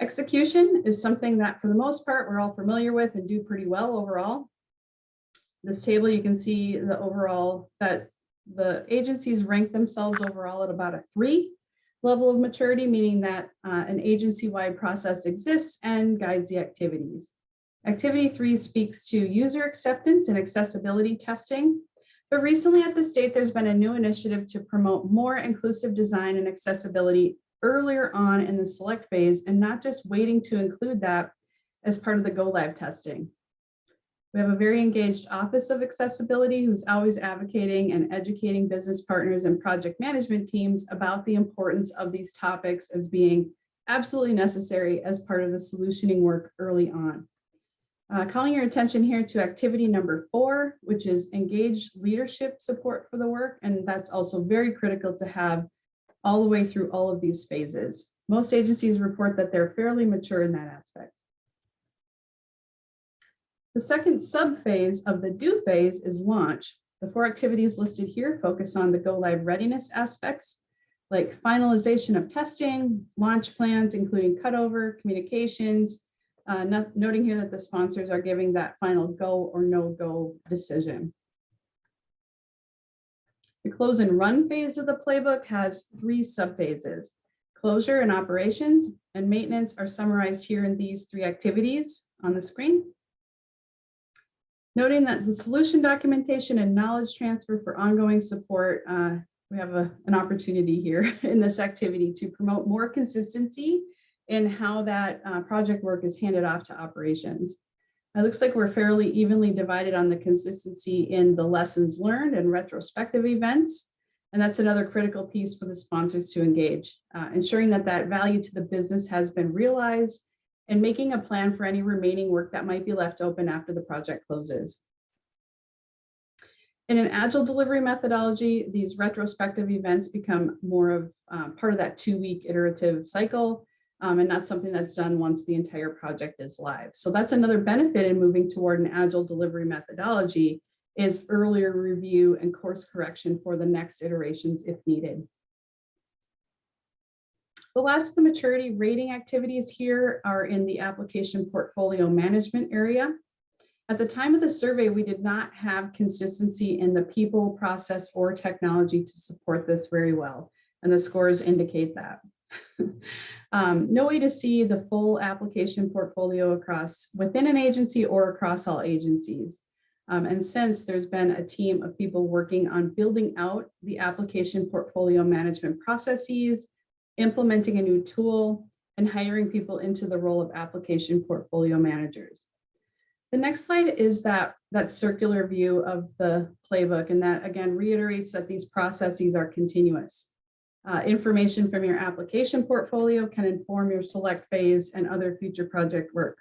Execution is something that for the most part, we're all familiar with and do pretty well overall. This table, you can see the overall that the agencies rank themselves overall at about a 3 level of maturity, meaning that an agency-wide process exists and guides the activities. Activity 3 speaks to user acceptance and accessibility testing. But recently at the state, there's been a new initiative to promote more inclusive design and accessibility earlier on in the select phase and not just waiting to include that as part of the go live testing. We have a very engaged Office of Accessibility who's always advocating and educating business partners and project management teams about the importance of these topics as being absolutely necessary as part of the solutioning work early on. Calling your attention here to activity number 4, which is engage leadership support for the work. And that's also very critical to have all the way through all of these phases. Most agencies report that they're fairly mature in that aspect. The second subphase of the do phase is launch. The 4 activities listed here focus on the go live readiness aspects, like finalization of testing, launch plans, including cutover, communications, noting here that the sponsors are giving that final go or no go decision. The close and run phase of the playbook has 3 subphases. Closure and operations and maintenance are summarized here in these 3 activities on the screen. Noting that the solution documentation and knowledge transfer for ongoing support, we have an opportunity here in this activity to promote more consistency in how that project work is handed off to operations. It looks like we're fairly evenly divided on the consistency in the lessons learned and retrospective events. And that's another critical piece for the sponsors to engage, ensuring that that value to the business has been realized and making a plan for any remaining work that might be left open after the project closes. In an agile delivery methodology, these retrospective events become more of part of that 2-week iterative cycle and not something that's done once the entire project is live. So that's another benefit in moving toward an agile delivery methodology is earlier review and course correction for the next iterations if needed. The last of the maturity rating activities here are in the application portfolio management area. At the time of the survey, we did not have consistency in the people, process, or technology to support this very well, and the scores indicate that. No way to see the full application portfolio across within an agency or across all agencies. And since there's been a team of people working on building out the application portfolio management processes, implementing a new tool, and hiring people into the role of application portfolio managers. The next slide is that circular view of the playbook, and that again reiterates that these processes are continuous. Information from your application portfolio can inform your select phase and other future project work.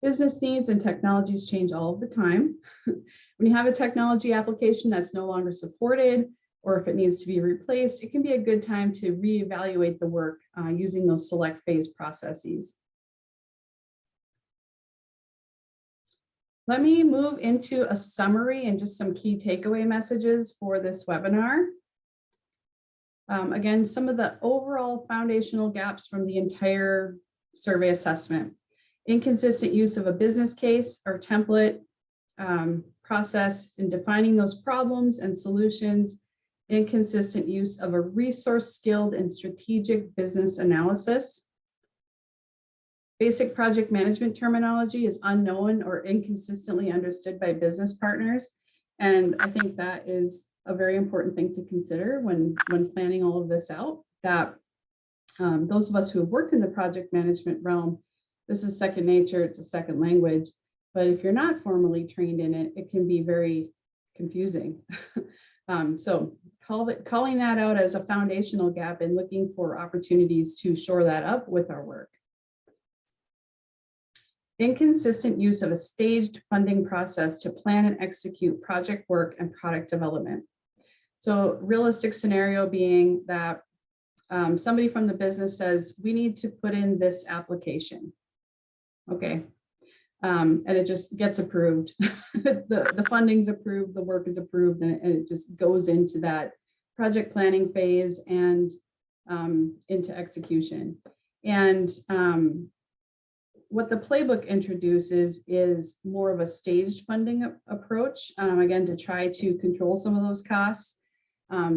Business needs and technologies change all of the time. When you have a technology application that's no longer supported, or if it needs to be replaced, it can be a good time to reevaluate the work using those select phase processes. Let me move into a summary and just some key takeaway messages for this webinar. Again, some of the overall foundational gaps from the entire survey assessment. Inconsistent use of a business case or template process in defining those problems and solutions. Inconsistent use of a resource skilled and strategic business analysis. Basic project management terminology is unknown or inconsistently understood by business partners. And I think that is a very important thing to consider when planning all of this out, that those of us who have worked in the project management realm, this is second nature, it's a second language, but if you're not formally trained in it, it can be very confusing. So calling that out as a foundational gap and looking for opportunities to shore that up with our work. Inconsistent use of a staged funding process to plan and execute project work and product development. So realistic scenario being that somebody from the business says, we need to put in this application. Okay. And it just gets approved. the funding's approved, the work is approved, and it just goes into that project planning phase and into execution. And what the playbook introduces is more of a staged funding approach, again, to try to control some of those costs,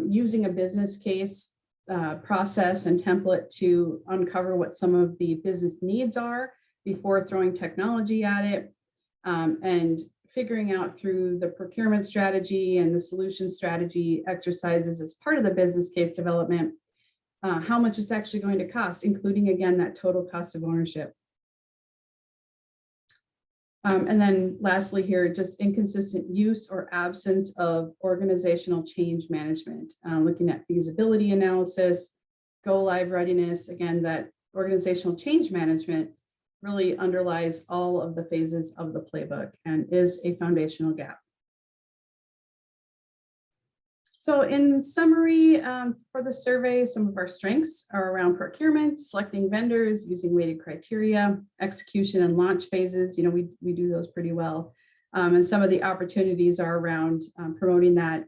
using a business case process and template to uncover what some of the business needs are before throwing technology at it, and figuring out through the procurement strategy and the solution strategy exercises as part of the business case development, how much it's actually going to cost, including, again, that total cost of ownership. And then lastly here, just inconsistent use or absence of organizational change management, looking at feasibility analysis, go live readiness, again, that organizational change management really underlies all of the phases of the playbook and is a foundational gap. So in summary, for the survey, some of our strengths are around procurement, selecting vendors, using weighted criteria, execution and launch phases. You know, we do those pretty well. And some of the opportunities are around promoting that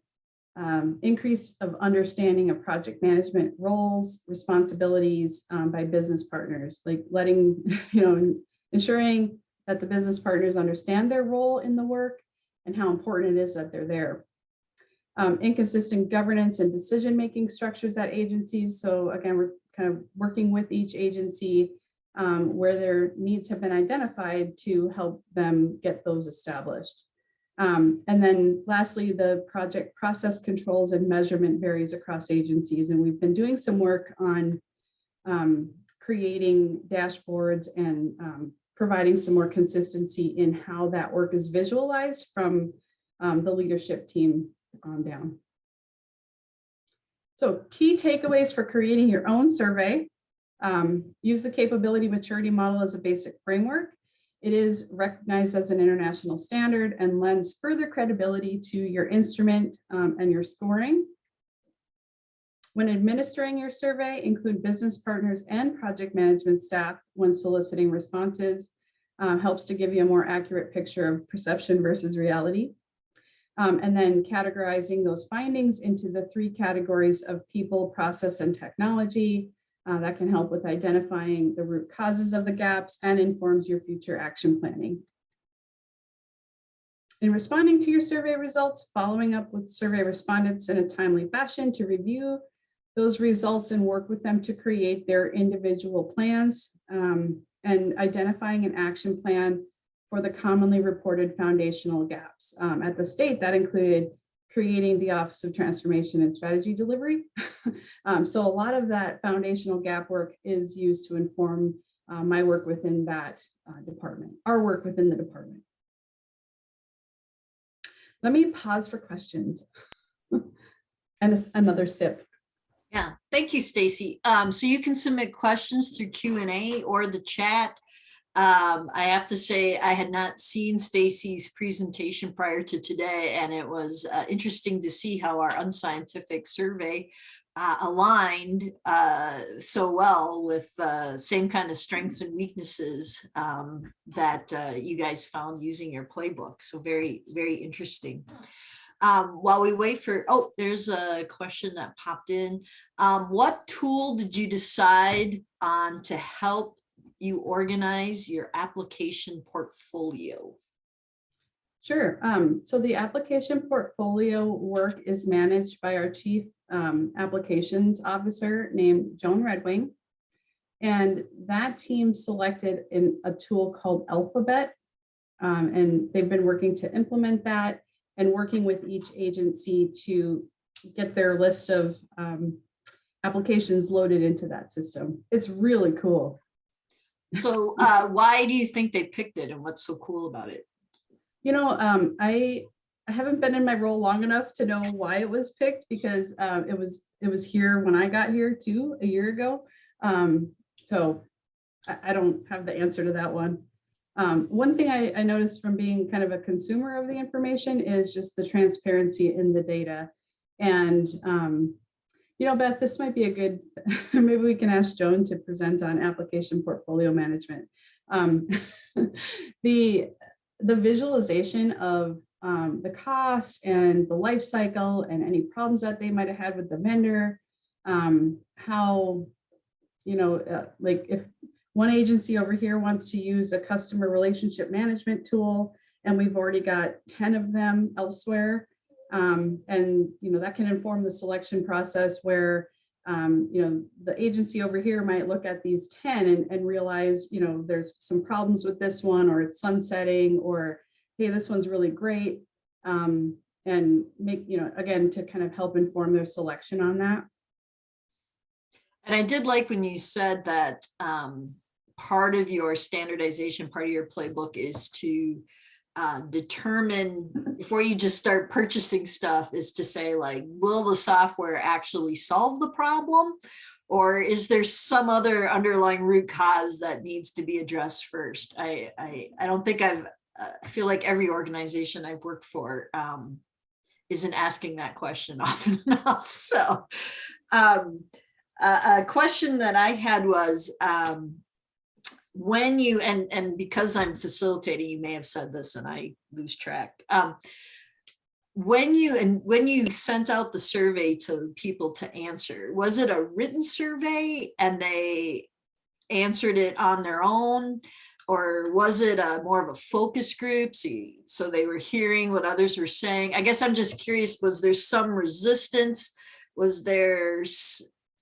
increase of understanding of project management roles, responsibilities by business partners, like letting, ensuring that the business partners understand their role in the work and how important it is that they're there. Inconsistent governance and decision-making structures at agencies. So again, we're kind of working with each agency where their needs have been identified to help them get those established. And then lastly, the project process controls and measurement varies across agencies. And we've been doing some work on creating dashboards and providing some more consistency in how that work is visualized from the leadership team on down. So key takeaways for creating your own survey. Use the capability maturity model as a basic framework. It is recognized as an international standard and lends further credibility to your instrument and your scoring. When administering your survey, include business partners and project management staff when soliciting responses. Helps to give you a more accurate picture of perception versus reality. And then categorizing those findings into the 3 categories of people, process, and technology. That can help with identifying the root causes of the gaps and informs your future action planning. In responding to your survey results, following up with survey respondents in a timely fashion to review those results and work with them to create their individual plans, and identifying an action plan for the commonly reported foundational gaps. At the state, that included creating the Office of Transformation and Strategy Delivery. So a lot of that foundational gap work is used to inform my work within that department, our work within the department. Let me pause for questions. And another sip. Yeah, thank you, Stacy. So you can submit questions through Q&A or the chat. I have to say I had not seen Stacy's presentation prior to today, and it was interesting to see how our unscientific survey aligned so well with same kind of strengths and weaknesses that you guys found using your playbook. So very, very interesting. While we wait for, oh, there's a question that popped in. What tool did you decide on to help you organize your application portfolio? Sure. So the application portfolio work is managed by our chief applications officer named Joan Redwing. And that team selected a tool called Alphabet. And they've been working to implement that and working with each agency to get their list of applications loaded into that system. It's really cool. So why do you think they picked it, and what's so cool about it? You know, I haven't been in my role long enough to know why it was picked, because it was here when I got here too, a year ago. So I don't have the answer to that one. One thing I noticed from being kind of a consumer of the information is just the transparency in the data. And, you know, Beth, this might be a good, maybe we can ask Joan to present on application portfolio management. The visualization of the cost and the life cycle and any problems that they might have had with the vendor, how, you know, like if one agency over here wants to use a customer relationship management tool, and we've already got 10 of them elsewhere. And, you know, that can inform the selection process where, you know, the agency over here might look at these 10 and realize, you know, there's some problems with this one, or it's sunsetting, or, hey, this one's really great. And make, you know, again, to kind of help inform their selection on that. And I did like when you said that part of your standardization, part of your playbook is to determine, before you just start purchasing stuff, is to say, like, will the software actually solve the problem? Or is there some other underlying root cause that needs to be addressed first? I don't think I feel like every organization I've worked for isn't asking that question often enough. So a question that I had was, when you, and because I'm facilitating, you may have said this and I lose track. When you sent out the survey to people to answer, was it a written survey and they answered it on their own? Or was it more of a focus group? So they were hearing what others were saying? I guess I'm just curious, was there some resistance? Was there,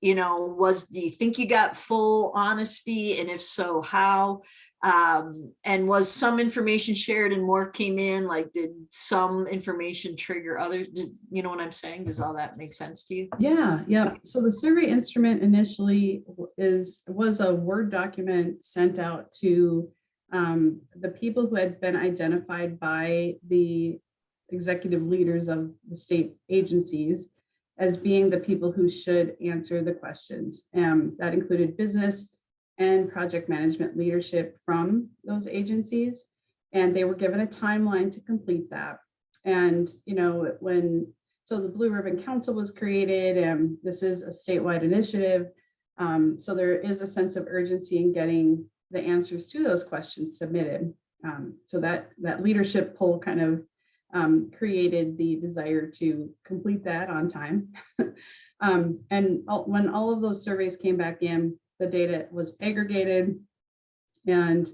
you know, do you think you got full honesty? And if so, how? And was some information shared and more came in? Like, did some information trigger others? You know what I'm saying? Does all that make sense to you? Yeah. So the survey instrument initially was a Word document sent out to the people who had been identified by the executive leaders of the state agencies as being the people who should answer the questions. That included business and project management leadership from those agencies. And they were given a timeline to complete that. And, you know, so the Blue Ribbon Council was created, and this is a statewide initiative. So there is a sense of urgency in getting the answers to those questions submitted. So that leadership poll kind of created the desire to complete that on time. And when all of those surveys came back in, the data was aggregated. And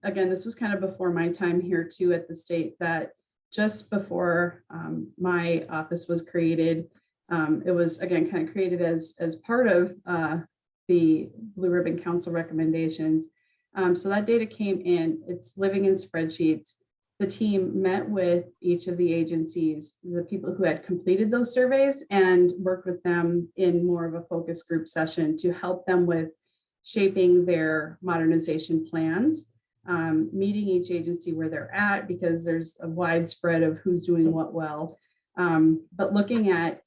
again, this was kind of before my time here too at the state, that just before my office was created. It was, again, kind of created as part of the Blue Ribbon Council recommendations. So that data came in, it's living in spreadsheets. The team met with each of the agencies, the people who had completed those surveys, and worked with them in more of a focus group session to help them with shaping their modernization plans, meeting each agency where they're at, because there's a wide spread of who's doing what well. But looking at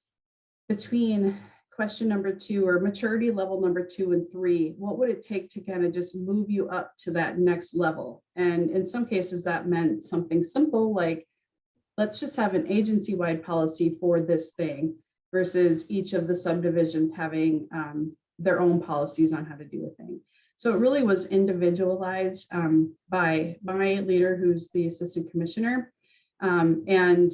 between question number 2 or maturity level number 2 and 3, what would it take to kind of just move you up to that next level? And in some cases that meant something simple like, let's just have an agency-wide policy for this thing versus each of the subdivisions having their own policies on how to do a thing. So it really was individualized by my leader, who's the assistant commissioner, and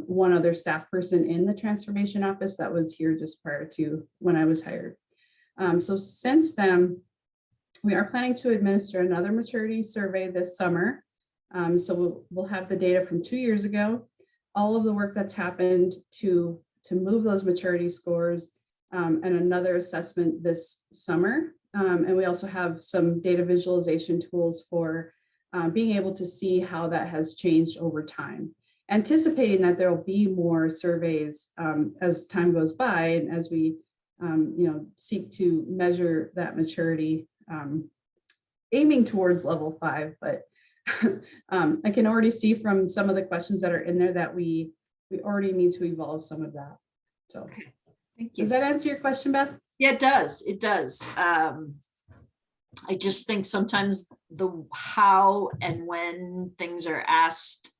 one other staff person in the transformation office that was here just prior to when I was hired. So since then, we are planning to administer another maturity survey this summer. So we'll have the data from 2 years ago, all of the work that's happened to move those maturity scores, and another assessment this summer. And we also have some data visualization tools for being able to see how that has changed over time, anticipating that there will be more surveys as time goes by and as we seek to measure that maturity, aiming towards level 5. But I can already see from some of the questions that are in there that we already need to evolve some of that. So okay. Thank you. Does that answer your question, Beth? Yeah, it does. It does. I just think sometimes the how and when things are asked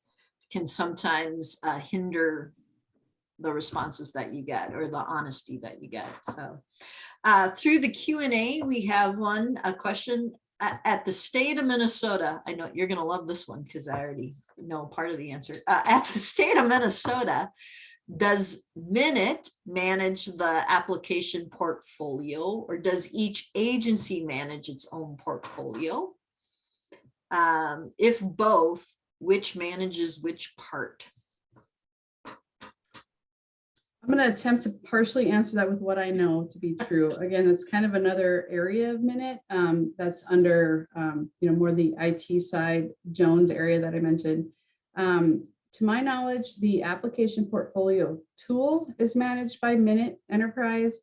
can sometimes hinder the responses that you get or the honesty that you get. So through the Q&A, we have a question. At the state of Minnesota, I know you're going to love this one because I already know part of the answer. At the state of Minnesota, does Minute manage the application portfolio, or does each agency manage its own portfolio? If both, which manages which part? I'm going to attempt to partially answer that with what I know to be true. Again, it's kind of another area of Minute that's under, more the IT side, Jones area that I mentioned. To my knowledge, the application portfolio tool is managed by Minute Enterprise,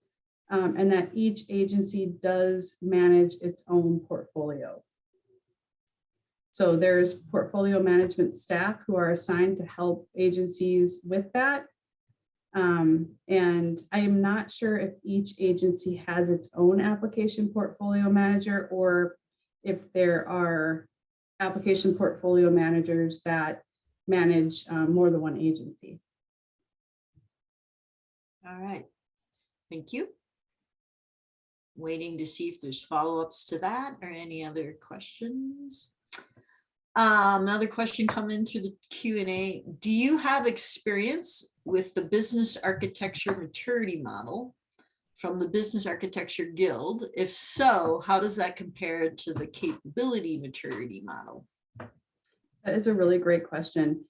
and that each agency does manage its own portfolio. So there's portfolio management staff who are assigned to help agencies with that. And I am not sure if each agency has its own application portfolio manager, or if there are application portfolio managers that manage more than one agency. All right, thank you. Waiting to see if there's follow-ups to that or any other questions. Another question coming through the Q&A. Do you have experience with the business architecture maturity model from the Business Architecture Guild? If so, how does that compare to the capability maturity model? That is a really great question.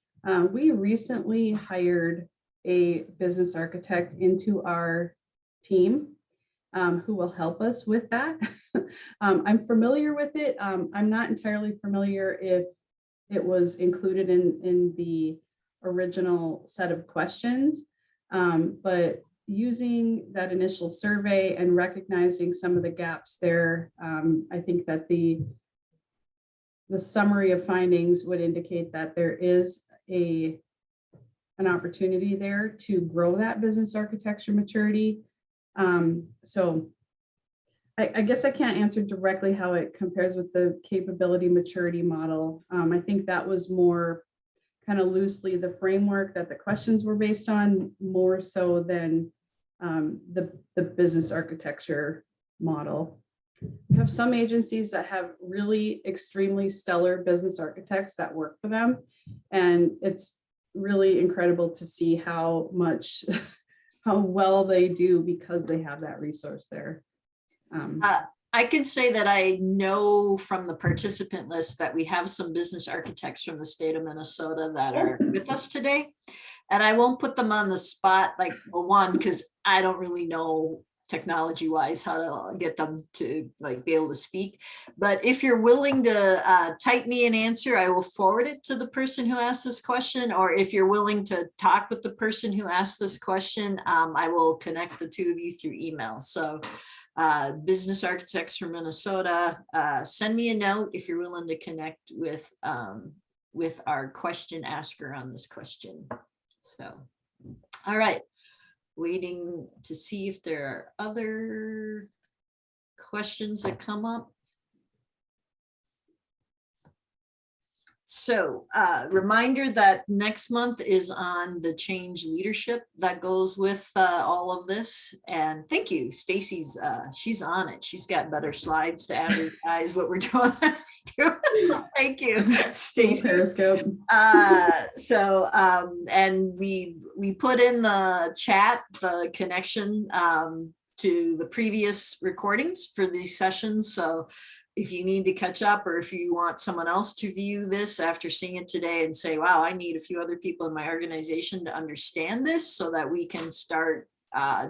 We recently hired a business architect into our team who will help us with that. I'm familiar with it. I'm not entirely familiar if it was included in the original set of questions, but using that initial survey and recognizing some of the gaps there, I think that the summary of findings would indicate that there is an opportunity there to grow that business architecture maturity. So I guess I can't answer directly how it compares with the capability maturity model. I think that was more kind of loosely the framework that the questions were based on, more so than the business architecture model. We have some agencies that have really extremely stellar business architects that work for them, and it's really incredible to see how well they do because they have that resource there. I can say that I know from the participant list that we have some business architects from the state of Minnesota that are with us today. And I won't put them on the spot, like, well, one, because I don't really know technology wise how to get them to like be able to speak. But if you're willing to type me an answer, I will forward it to the person who asked this question. Or if you're willing to talk with the person who asked this question, I will connect the two of you through email. So business architects from Minnesota, send me a note if you're willing to connect with our question asker on this question. So, all right, waiting to see if there are other questions that come up. So reminder that next month is on the change leadership that goes with all of this. And thank you, Stacy's, she's on it. She's got better slides to advertise what we're doing. So thank you, Stacy. Periscope. And we put in the chat, the connection to the previous recordings for these sessions. So if you need to catch up, or if you want someone else to view this after seeing it today and say, wow, I need a few other people in my organization to understand this so that we can start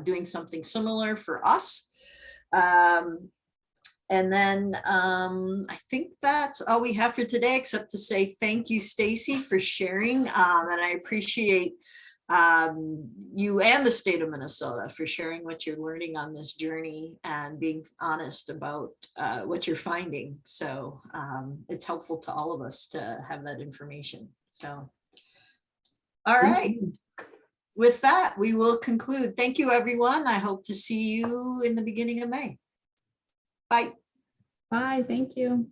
doing something similar for us. And then I think that's all we have for today, except to say thank you, Stacy, for sharing. And I appreciate you and the state of Minnesota for sharing what you're learning on this journey and being honest about what you're finding. So it's helpful to all of us to have that information. So, all right. With that, we will conclude. Thank you, everyone. I hope to see you in the beginning of May. Bye. Bye. Thank you.